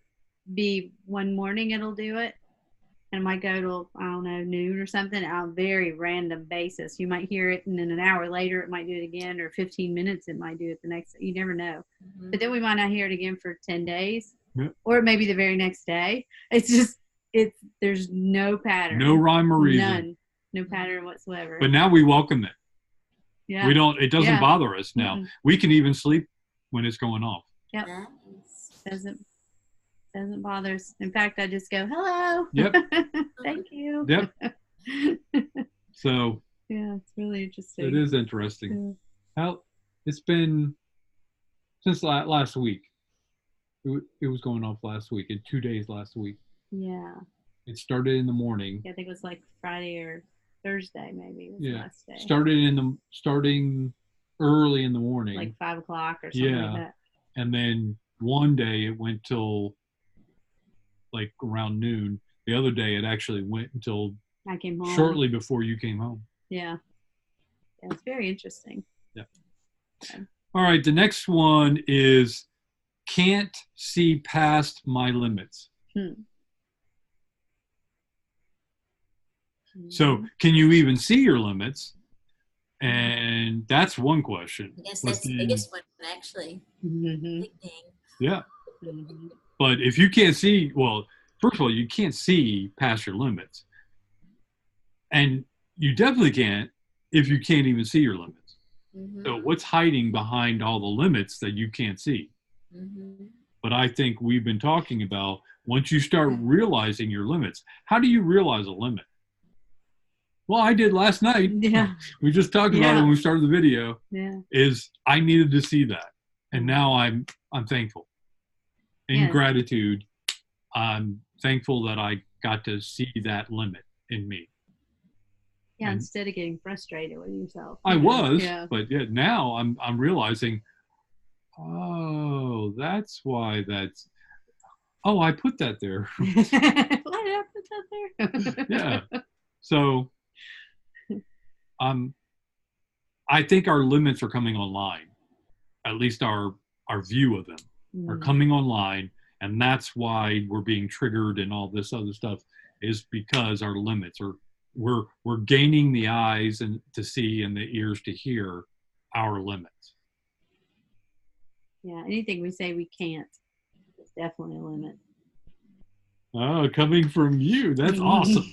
be one morning it'll do it, and it might go till, I don't know, noon or something on a very random basis. You might hear it, and then an hour later it might do it again, or 15 minutes it might do it the next. You never know. But then we might not hear it again for 10 days, or it may be the very next day. It's just there's no pattern, no rhyme or reason, none, no pattern whatsoever. But now we welcome it. Yeah, it doesn't bother us now. We can even sleep when it's going off. Yep. Doesn't bother us. In fact, I just go, hello. Yep. Thank you. Yep. So yeah, it's really interesting. It is interesting. How it's been since last week. It was going off last week, in 2 days last week. Yeah. It started in the morning. Yeah, I think it was like Friday or Thursday, maybe. Was the last day. Starting early in the morning, like 5 o'clock or something like that. And then one day it went till like around noon. The other day it actually went until I came home shortly before you came home. Yeah, it's very interesting. Yeah. Okay. All right, the next one is can't see past my limits. So can you even see your limits? And that's one question. I guess that's the biggest one, actually. Big thing. Yeah. But if you can't see, well, first of all, you can't see past your limits. And you definitely can't if you can't even see your limits. Mm-hmm. So what's hiding behind all the limits that you can't see? Mm-hmm. But I think we've been talking about once you start realizing your limits, how do you realize a limit? Well, I did last night. Yeah. We just talked about it when we started the video. Yeah. Is I needed to see that. And now I'm thankful. In gratitude, I'm thankful that I got to see that limit in me. Yeah, And instead of getting frustrated with yourself. I was, Yeah. but yeah, now I'm realizing, oh, that's why that's. Oh, I put that there. Why did I put that there? Yeah. So, I think our limits are coming online. At least our view of them are coming online, and that's why we're being triggered and all this other stuff is because our limits are we're gaining the eyes and to see and the ears to hear our limits. Yeah, anything we say we can't is definitely a limit. Oh, coming from you, that's awesome.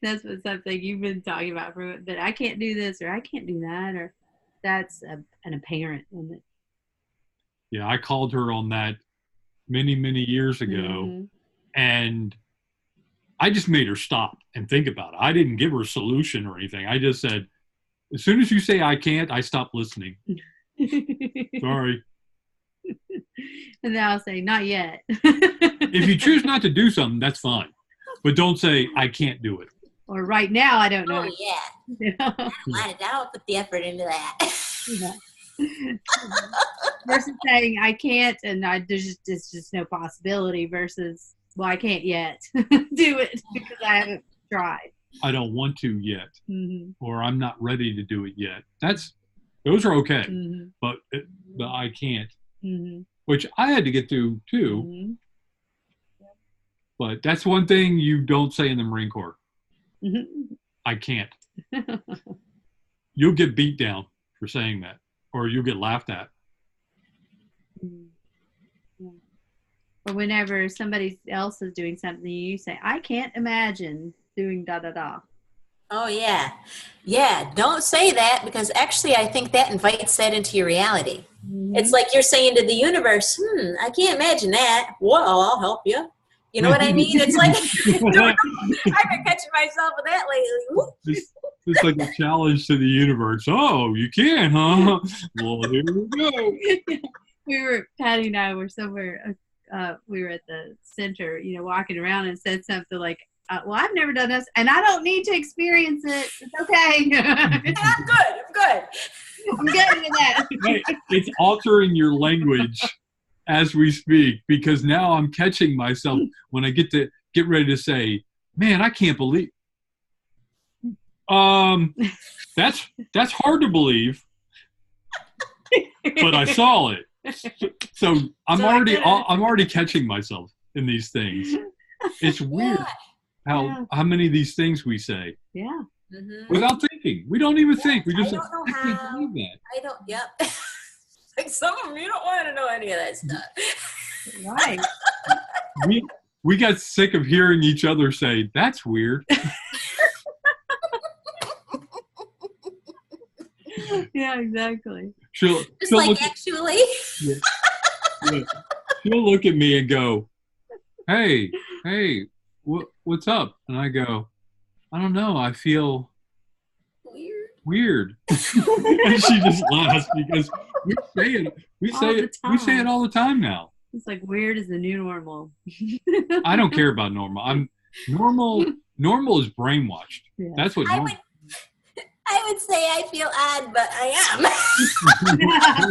That's what something you've been talking about for that I can't do this or I can't do that, or that's an apparent limit. Yeah, I called her on that many years ago, and I just made her stop and think about it. I didn't give her a solution or anything. I just said, as soon as you say I can't, I stop listening. Sorry. And then I'll say, not yet. If you choose not to do something, that's fine. But don't say, I can't do it. Or right now, I don't know. Oh, yeah. I don't put the effort into that. Yeah. Versus saying, I can't, and it's just no possibility, versus, well, I can't yet do it because I haven't tried. I don't want to yet. Or I'm not ready to do it yet. Those are okay. But the I can't, which I had to get through too. But that's one thing you don't say in the Marine Corps. I can't. You'll get beat down for saying that, or you'll get laughed at. Or whenever somebody else is doing something, you say, I can't imagine doing da da da. Oh, yeah. Yeah, don't say that, because actually I think that invites that into your reality. It's like you're saying to the universe, I can't imagine that. Well, I'll help you. You know what I mean? It's like, I've been catching myself with that lately. It's like a challenge to the universe. Oh, you can, huh? Well, here we go. Patty and I were somewhere, we were at the center, walking around, and said something like, well, I've never done this, and I don't need to experience it. It's okay. I'm good. I'm good with that. Hey, it's altering your language as we speak, because now I'm catching myself when I get ready to say, man, I can't believe. That's hard to believe, but I saw it. So I'm already catching myself in these things. It's weird how many of these things we say. Yeah. Without thinking. We don't even think. We just I don't know I can't believe that. I don't, yep. Like some of them, you don't want to know any of that stuff. Right. We got sick of hearing each other say, that's weird. Yeah, exactly. She'll Actually. Yeah. She'll look at me and go, hey, what's up? And I go, I don't know. I feel weird. And she just laughs because we say it all the time now. It's like weird is the new normal. I don't care about normal. Normal is brainwashed. Yeah. That's what normal. I would say I feel odd, but I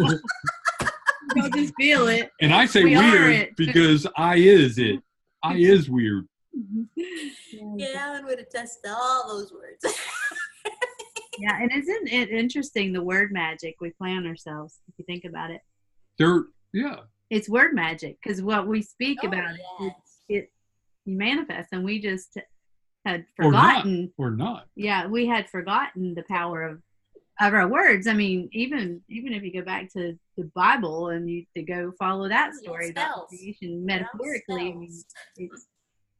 am. Don't just feel it. And I say weird because I is it. I is weird. Yeah, Alan would attest to all those words. Yeah, and isn't it interesting, the word magic we play on ourselves, if you think about it? It's word magic, because what we speak about, it manifests, and we just had forgotten. Or not. Yeah, we had forgotten the power of our words. I mean, even if you go back to the Bible and you to go follow that story about creation metaphorically, I mean,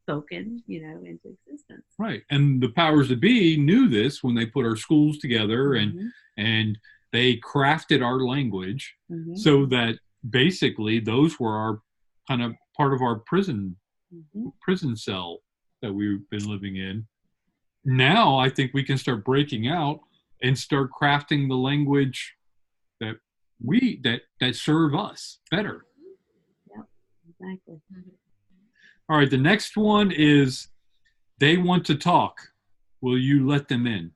spoken, into existence. Right. And the powers that be knew this when they put our schools together and they crafted our language so that basically those were our kind of part of our prison cell that we've been living in. Now I think we can start breaking out and start crafting the language that that serve us better. Yeah, exactly. All right, the next one is they want to talk. Will you let them in?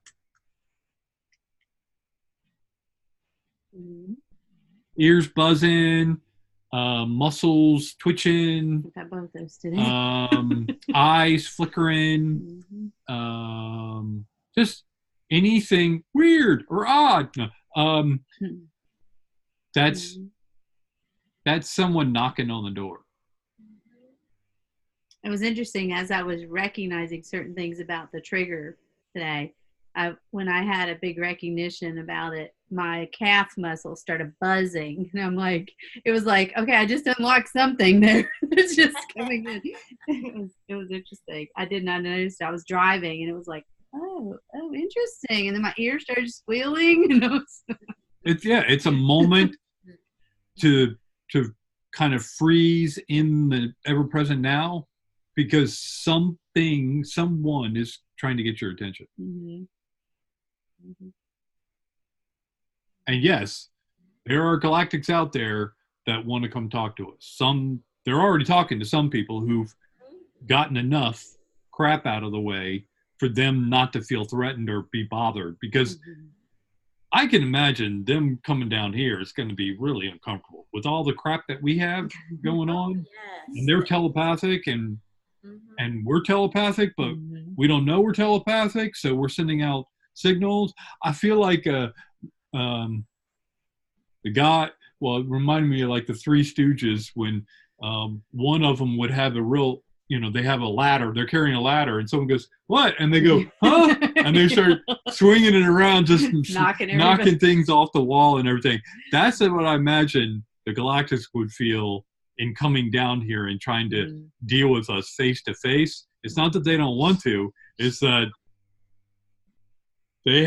Ears buzzing, muscles twitching. I got both those today. Eyes flickering. Just anything weird or odd. No, that's someone knocking on the door. It was interesting as I was recognizing certain things about the trigger today. When I had a big recognition about it, my calf muscle started buzzing, and I'm like, it was like, okay, I just unlocked something there. It's just coming in. It was interesting. I did not notice. I was driving, and it was like, oh, interesting. And then my ears started squealing, and it's a moment to kind of freeze in the ever-present now. Because someone is trying to get your attention. And yes, there are galactics out there that want to come talk to us. They're already talking to some people who've gotten enough crap out of the way for them not to feel threatened or be bothered. Because I can imagine them coming down here is going to be really uncomfortable with all the crap that we have going on. Yes. And they're telepathic and we're telepathic, but we don't know we're telepathic, so we're sending out signals. I feel like the guy, it reminded me of like the Three Stooges when one of them would have a real, they have a ladder, they're carrying a ladder, and someone goes, "What?" And they go, "Huh?" And they start swinging it around, just knocking things off the wall and everything. That's what I imagine the Galactics would feel in coming down here and trying to deal with us face to face. It's not that they don't want to, it's that they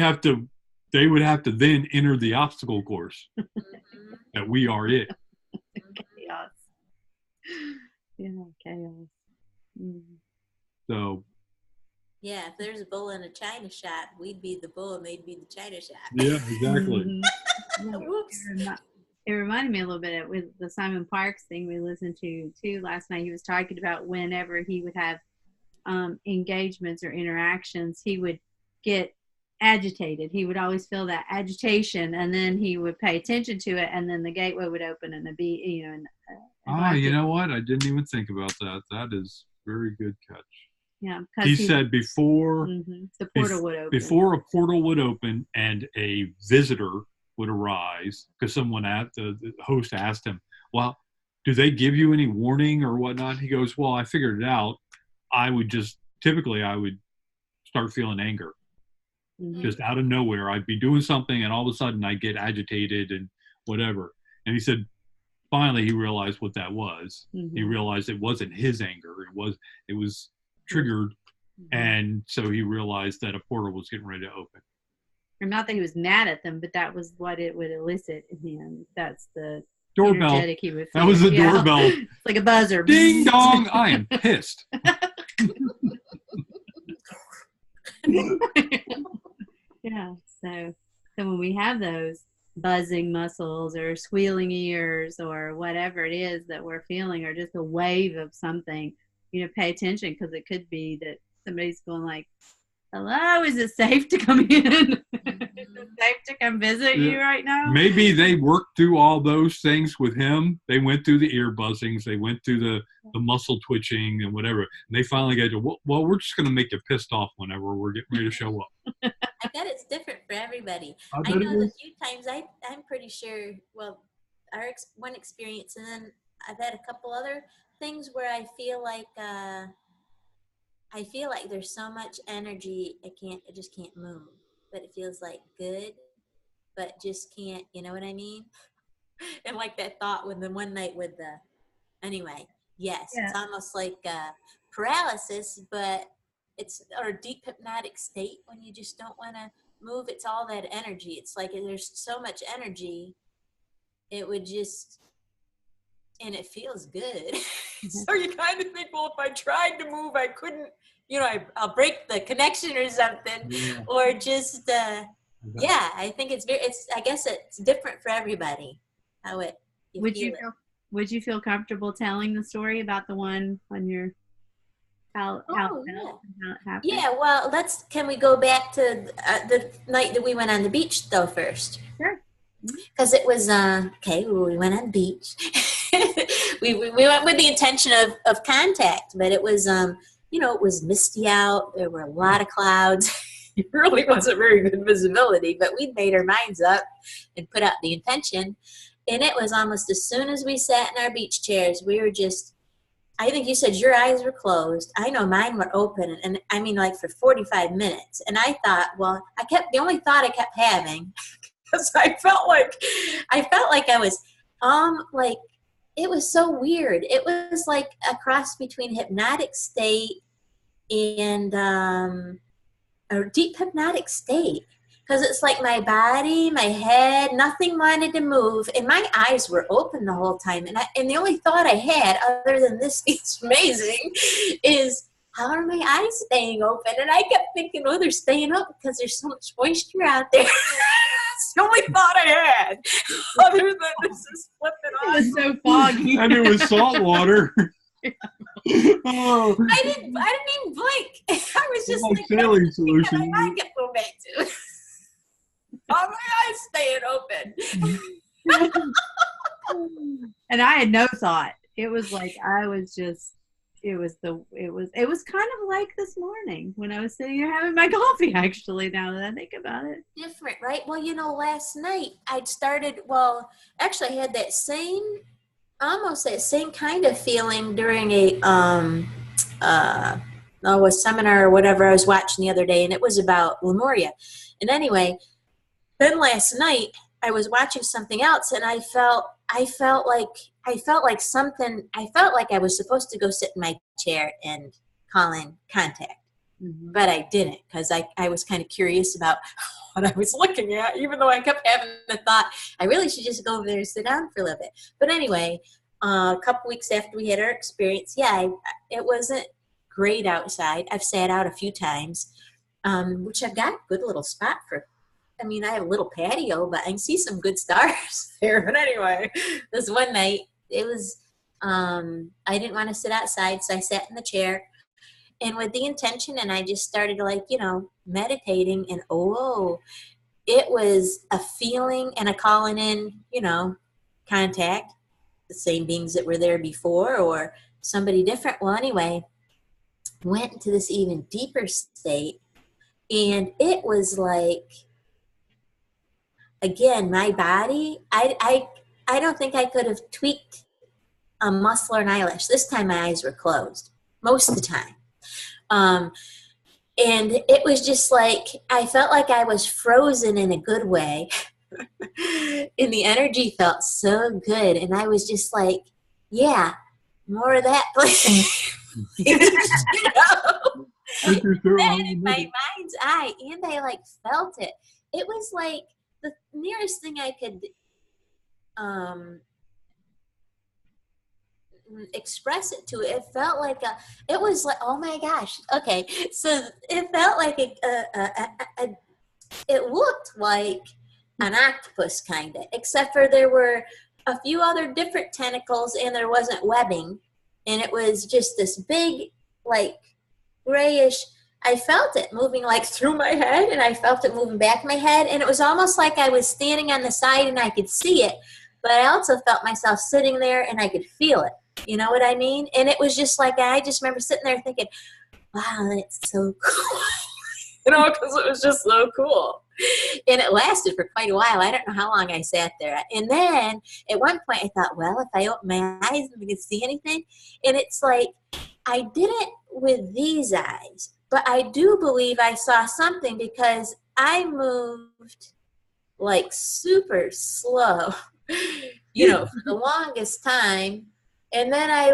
would have to then enter the obstacle course that we are in. Chaos. Yeah, chaos. So. Yeah, if there's a bull in a china shop, we'd be the bull and they'd be the china shop. Yeah, exactly. Whoops. It reminded me a little bit with the Simon Parks thing we listened to too last night. He was talking about whenever he would have engagements or interactions, he would get agitated. He would always feel that agitation, and then he would pay attention to it, and then the gateway would open, and you know what? I didn't even think about that. That is very good catch. Yeah, he said before the portal would open. Before a portal would open and a visitor would arise, because the host asked him, "Well, do they give you any warning or whatnot?" He goes, "Well, I figured it out. I would start feeling anger. Just out of nowhere. I'd be doing something and all of a sudden I'd get agitated and whatever." And he said, finally he realized what that was. He realized it wasn't his anger. It was triggered. And so he realized that a portal was getting ready to open. Or not that he was mad at them, but that was what it would elicit in him. That's the doorbell. He would feel. That was the doorbell. It's like a buzzer. Ding dong. I am pissed. Yeah. So when we have those buzzing muscles or squealing ears or whatever it is that we're feeling, or just a wave of something, pay attention, because it could be that somebody's going like, "Hello, is it safe to come in? Is it safe to come visit you right now?" Maybe they worked through all those things with him. They went through the ear buzzings. They went through the muscle twitching and whatever. And they finally got to, well, we're just going to make you pissed off whenever we're getting ready to show up. I bet it's different for everybody. I know a few times I'm pretty sure, our one experience, and then I've had a couple other things where I feel like there's so much energy, I just can't move. But it feels like good, but just can't, you know what I mean? And like that thought with the one night with anyway, yes, yeah. It's almost like paralysis, but or deep hypnotic state when you just don't want to move. It's all that energy. It's like there's so much energy. It would just, and it feels good. So you kind of think, well, if I tried to move, I couldn't, I'll break the connection or something, or just, I think I guess it's different for everybody, how would you feel comfortable telling the story about the one on your, how it happened? Yeah, well, can we go back to the night that we went on the beach though first? Sure. Because it was, we went on the beach. we went with the intention of contact, but it was, it was misty out. There were a lot of clouds. It really wasn't very good visibility, but we'd made our minds up and put out the intention. And it was almost as soon as we sat in our beach chairs, we were just, I think you said your eyes were closed. I know mine were open, and I mean like for 45 minutes. And I thought, the only thought I kept having, because I felt like I was, like, it was so weird. It was like a cross between hypnotic state and a deep hypnotic state. Because it's like my body, my head, nothing wanted to move, and my eyes were open the whole time. And the only thought I had, other than this is amazing, is how are my eyes staying open? And I kept thinking, they're staying up because there's so much moisture out there. It's the only thought I had, other than this is flipping on. It was so foggy. And it was salt water. Oh. I didn't even blink. I was just like, sailing solution. I might get go back to. All my eyes staying open. And I had no thought. It was like it was kind of like this morning when I was sitting here having my coffee, actually, now that I think about it. Different, right? Well, last night I had that almost that same kind of feeling during a seminar or whatever I was watching the other day, and it was about Lemuria. And anyway, then last night I was watching something else, and I felt like I was supposed to go sit in my chair and call in contact. Mm-hmm. But I didn't, because I was kind of curious about what I was looking at, even though I kept having the thought, I really should just go over there and sit down for a little bit. But anyway, a couple weeks after we had our experience, it wasn't great outside. I've sat out a few times, which I've got a good little spot for. I mean, I have a little patio, but I can see some good stars there. But anyway, this one night, it was, I didn't want to sit outside, so I sat in the chair. And with the intention, and I just started meditating, and it was a feeling and a calling in, contact, the same beings that were there before or somebody different. Well, anyway, went into this even deeper state, and it was like, again, my body, I don't think I could have tweaked a muscle or an eyelash. This time my eyes were closed most of the time. And it was just like, I felt like I was frozen in a good way. And the energy felt so good. And I was just like, yeah, more of that, please. Then in my mind's eye, and I felt it. It was like the nearest thing I could express it to. It felt like it was like, oh my gosh. Okay, so it felt like it looked like an octopus kind of, except for there were a few other different tentacles, and there wasn't webbing, and it was just this big grayish. I felt it moving through my head, and I felt it moving back my head, and it was almost like I was standing on the side and I could see it, but I also felt myself sitting there and I could feel it. You know what I mean? And it was just like, I just remember sitting there thinking, wow, that's so cool. Because it was just so cool. And it lasted for quite a while. I don't know how long I sat there. And then at one point I thought, well, if I open my eyes and I can see anything. And it's like, I didn't with these eyes, but I do believe I saw something, because I moved super slow, for the longest time. And then I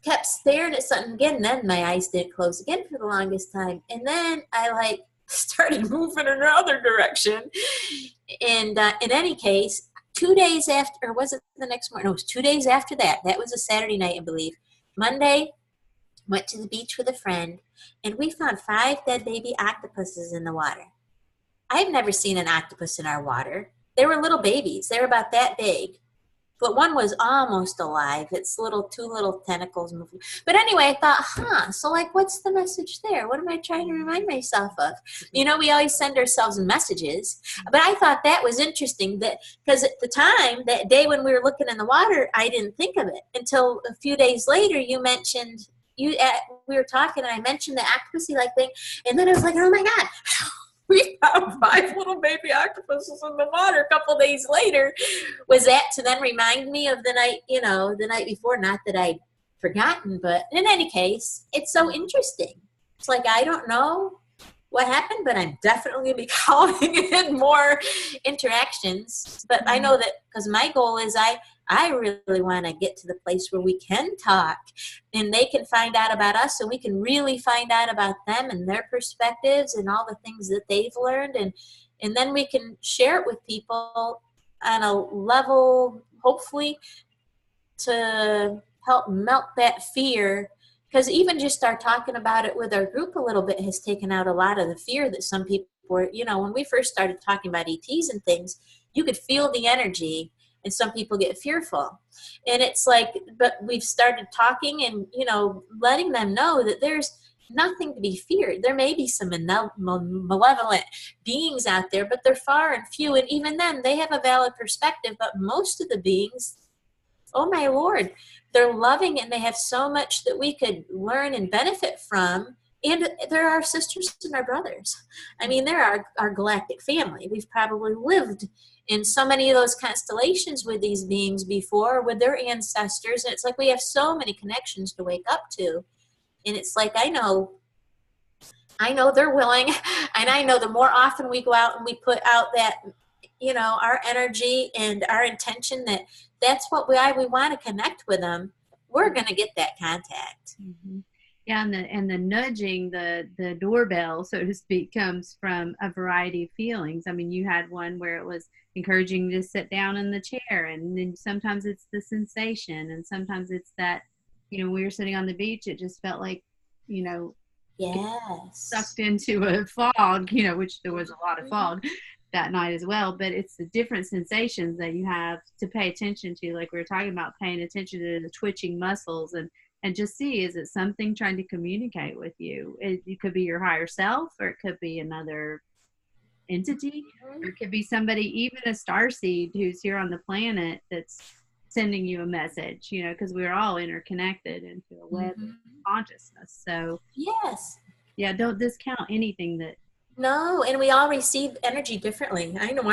kept staring at something again. And then my eyes didn't close again for the longest time. And then I like started moving in another direction. And in any case, 2 days after, or was it the next morning? No, it was 2 days after that. That was a Saturday night, I believe. Monday, went to the beach with a friend, and we found 5 dead baby octopuses in the water. I've never seen an octopus in our water. They were little babies. They were about that big. But one was almost alive. Its two little tentacles moving. But anyway, I thought, so like, what's the message there? What am I trying to remind myself of? You know, we always send ourselves messages. But I thought that was interesting that because at the time, that day when we were looking in the water, I didn't think of it until a few days later. You mentioned we were talking, and I mentioned the octopusy-like thing, and then I was like, oh my God. We found 5 little baby octopuses in the water a couple days later. Was that to then remind me of the night, the night before? Not that I'd forgotten, but in any case, it's so interesting. It's like, I don't know what happened, but I'm definitely going to be calling in more interactions. But I know that because my goal is I really want to get to the place where we can talk and they can find out about us, so we can really find out about them and their perspectives and all the things that they've learned. And then we can share it with people on a level, hopefully, to help melt that fear. Because even just start talking about it with our group a little bit has taken out a lot of the fear that some people were, when we first started talking about ETs and things, you could feel the energy. And some people get fearful. And it's like, but we've started talking and, letting them know that there's nothing to be feared. There may be some malevolent beings out there, but they're far and few. And even then, they have a valid perspective. But most of the beings, oh my Lord, they're loving and they have so much that we could learn and benefit from. And they're our sisters and our brothers. I mean, they're our galactic family. We've probably lived in so many of those constellations with these beings before, with their ancestors. And it's like we have so many connections to wake up to. And it's like, I know they're willing. And I know the more often we go out and we put out that, our energy and our intention that's why we want to connect with them, we're going to get that contact. Mm-hmm. Yeah, and the nudging, the doorbell, so to speak, comes from a variety of feelings. I mean, you had one where it was encouraging you to sit down in the chair, and then sometimes it's the sensation, and sometimes it's that, we were sitting on the beach, it just felt like, yes, sucked into a fog, which there was a lot of fog that night as well. But it's the different sensations that you have to pay attention to, like we were talking about, paying attention to the twitching muscles and just see, is it something trying to communicate with you? It could be your higher self, or it could be another entity, or it could be somebody, even a starseed who's here on the planet that's sending you a message, because we're all interconnected into a web of consciousness. So yes, yeah, don't discount anything that. No, and we all receive energy differently. I know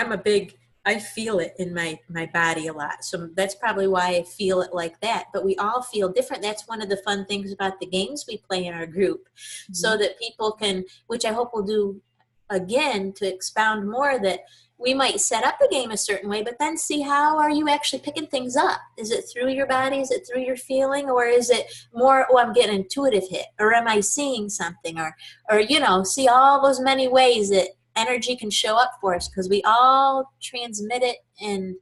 I feel it in my body a lot. So that's probably why I feel it like that. But we all feel different. That's one of the fun things about the games we play in our group. Mm-hmm. So that people can, which I hope we'll do again to expound more, that we might set up the game a certain way, but then see, how are you actually picking things up? Is it through your body? Is it through your feeling? Or is it more, I'm getting an intuitive hit? Or am I seeing something? Or see all those many ways that energy can show up for us, because we all transmit it and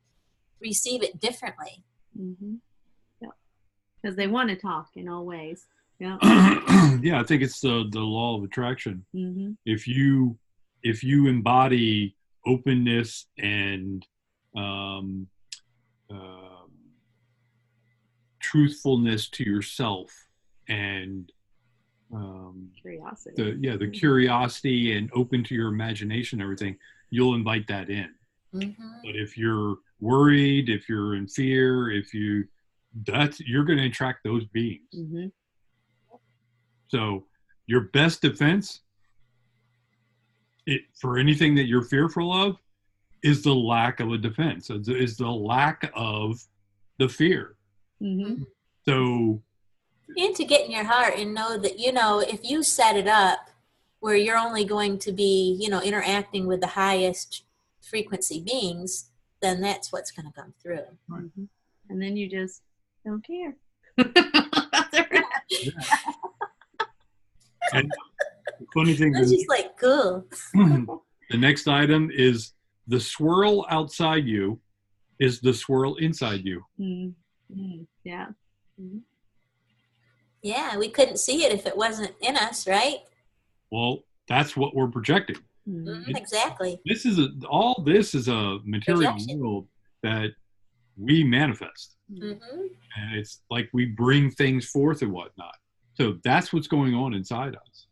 receive it differently. Mm-hmm. Yeah, because they want to talk in all ways. Yeah. Yeah, I think it's the law of attraction. Mm-hmm. If you embody openness and truthfulness to yourself, and curiosity. The curiosity and open to your imagination, everything, you'll invite that in. Mm-hmm. But if you're worried, if you're in fear, you're going to attract those beings. Mm-hmm. So your best defense for anything that you're fearful of is the lack of a defense, is the lack of the fear. Mm-hmm. So, and to get in your heart and know that, if you set it up where you're only going to be, interacting with the highest frequency beings, then that's what's going to come through. Right. Mm-hmm. And then you just don't care. Yeah. And the funny thing I was is, just like, cool. the next item is the swirl outside you is the swirl inside you. Yeah. Mm-hmm. Yeah, we couldn't see it if it wasn't in us, right? Well, that's what we're projecting. Exactly. All this is a material Projection. world that we manifest. And it's like we bring things forth and whatnot. So that's what's going on inside us.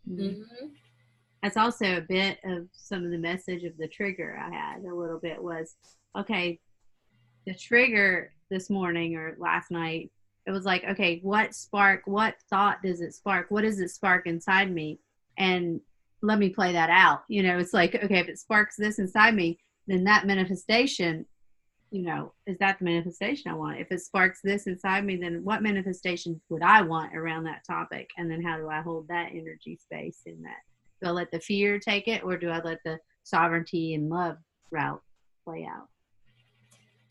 That's also a bit of some of the message of the trigger I had a little bit was, okay, the trigger this morning or last night, it was like, okay, what thought does it spark? What does it spark inside me? And let me play that out. You know, it's like, okay, if it sparks this inside me, then that manifestation, you know, is that the manifestation I want? If it sparks this inside me, then what manifestation would I want around that topic? And then how do I hold that energy space in that? Do I let the fear take it, or do I let the sovereignty and love route play out?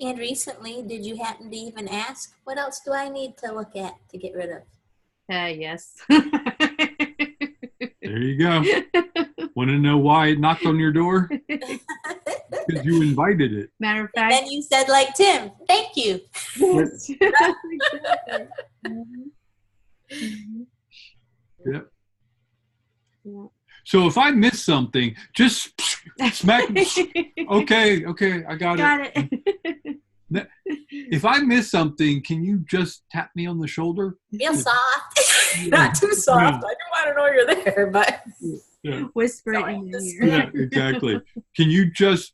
And recently, did you happen to even ask, what else do I need to look at to get rid of? Yes. There you go. Want to know why it knocked on your door? Because you invited it. Matter of And fact, then you said, like, Tim, thank you. yes. Exactly. Yep. Yeah. So if I miss something, just smack. Okay, I got it. If I miss something, can you just tap me on the shoulder? Real soft. Not too soft. Yeah. I do want to know you're there, but Whisper it in your ear. Yeah, exactly. Can you just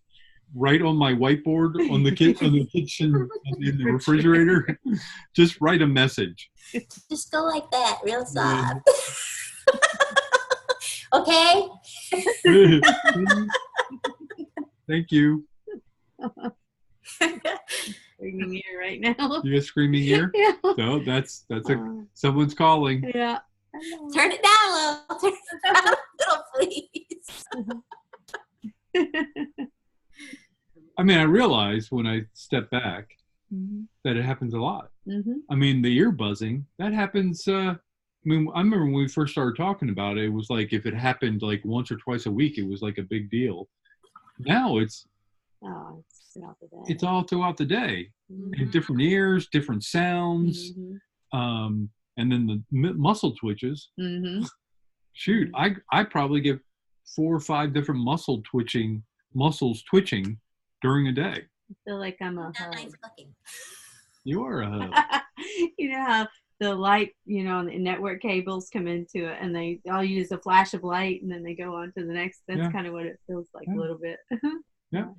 write on my whiteboard on the kitchen in the refrigerator? Just write a message. just go like that, real soft. Okay. Thank you. Screaming ear right now. You got screaming ear? Yeah. So that's someone's calling. Yeah. Turn it down a little. Turn it down a little, please. I mean, I realize when I step back that it happens a lot. I mean, the ear buzzing, that happens. I remember when we first started talking about it, it was like if it happened like once or twice a week, it was like a big deal. Now it's throughout the day. It's all throughout the day. In different ears, different sounds, and then the muscle twitches. Shoot, I probably get 4 or 5 different muscles twitching during a day. I feel like I'm a hub. Nice looking. You are a hub. You know how the light, you know, the network cables come into it, and they all use a flash of light, and then they go on to the next. That's kind of what it feels like a little bit. Yeah.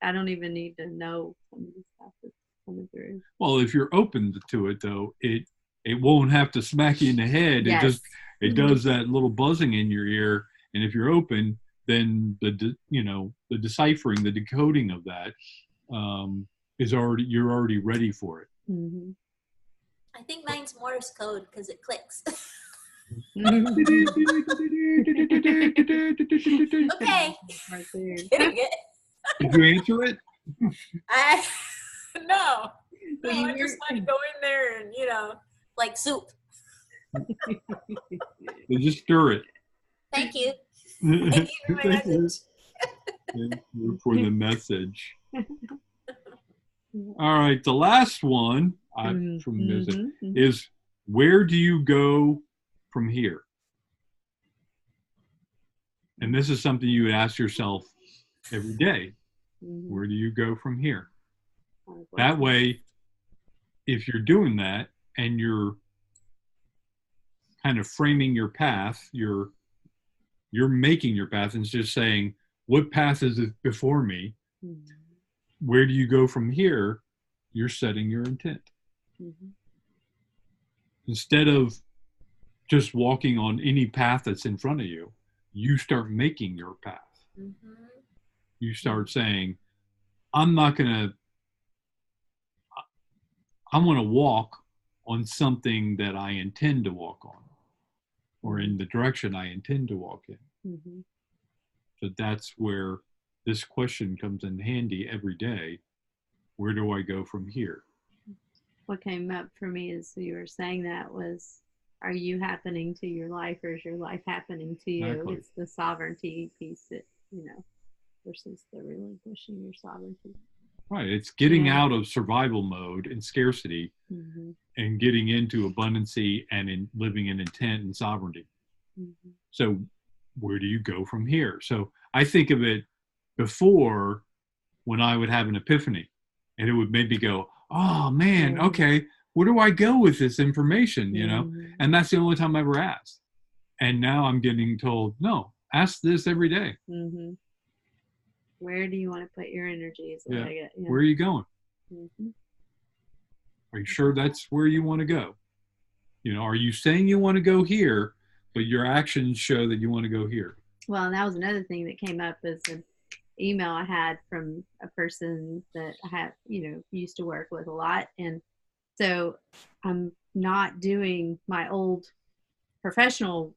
I don't even need to know some of the stuff that's coming through. Well, if you're open to it, though, it won't have to smack you in the head. Yes. It does that little buzzing in your ear, and if you're open, then the deciphering, the decoding of that you're already ready for it. I think mine's Morse code because it clicks. Okay. Did you answer it? No. I just want to go in there and, like soup. You just stir it. Thank you. Thank you for the message. All right, the last one from music is, where do you go from here? And this is something you ask yourself every day. Where do you go from here? That way, if you're doing that and you're kind of framing your path, you're making your path and just saying, what path is it before me? Where do you go from here? You're setting your intent. Instead of just walking on any path that's in front of you, you start making your path. You start saying, I want to walk on something that I intend to walk on, or in the direction I intend to walk in. So that's where this question comes in handy every day. Where do I go from here? What came up for me as you were saying that was are you happening to your life, or is your life happening to you? Exactly. It's the sovereignty piece that, versus the relinquishing your sovereignty. Right. It's getting Yeah. out of survival mode and scarcity Mm-hmm. and getting into abundancy and in living in intent and sovereignty. Mm-hmm. So where do you go from here? So I think of it before, when I would have an epiphany, and it would make me go, oh man, Mm-hmm. okay, where do I go with this information? Mm-hmm. And that's the only time I ever asked. And now I'm getting told, no, ask this every day. Mm-hmm. Where do you want to put your energy? Is what I get. Yeah. Where are you going? Mm-hmm. Are you sure that's where you want to go? Are you saying you want to go here, but your actions show that you want to go here? Well, and that was another thing that came up, is an email I had from a person that I have, used to work with a lot. And so I'm not doing my old professional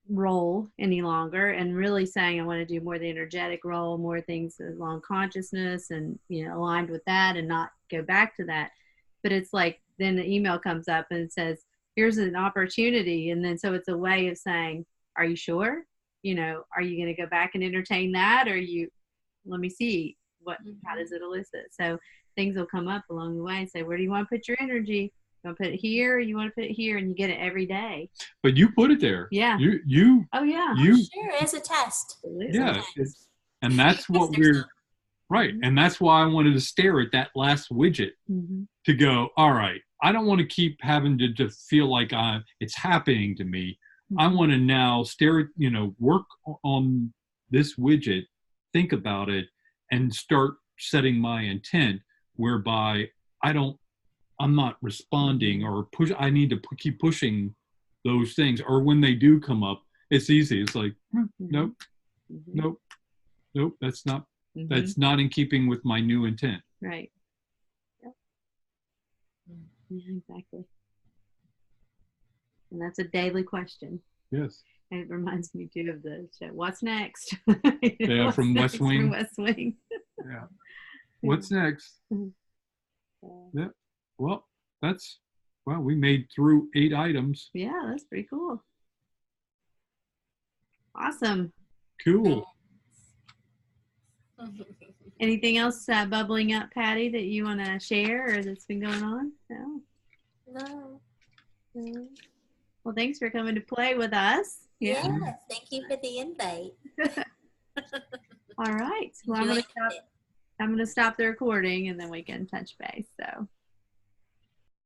role any longer, and really saying I want to do more the energetic role, more things along consciousness, and aligned with that, and not go back to that. But it's like, then the email comes up and it says, here's an opportunity. And then so it's a way of saying, are you sure? Are you going to go back and entertain that? Or let me see how does it elicit? So things will come up along the way and say, where do you want to put your energy? You want to put it here, or you want to put it here? And you get it every day. But you put it there. Yeah. You. Oh yeah. Sure, as a test. Yeah. And that's what we're, right. And that's why I wanted to stare at that last widget to go, all right, I don't want to keep having to feel like it's happening to me. I want to now stare at, work on this widget, think about it, and start setting my intent whereby I'm not responding or I need to keep pushing those things. Or when they do come up, it's easy. It's like, nope, nope, that's not in keeping with my new intent. Right. Yep. Yeah, exactly. And that's a daily question. Yes. And it reminds me too of the show, What's Next? From West Wing. From West Wing. Yeah. What's next? Yeah. Well, we made through 8 items. Yeah, that's pretty cool. Awesome. Cool. Anything else bubbling up, Patty, that you want to share or that's been going on? No. Well, thanks for coming to play with us. Yeah, thank you for the invite. All right. Well, I'm going to stop the recording and then we can touch base. So.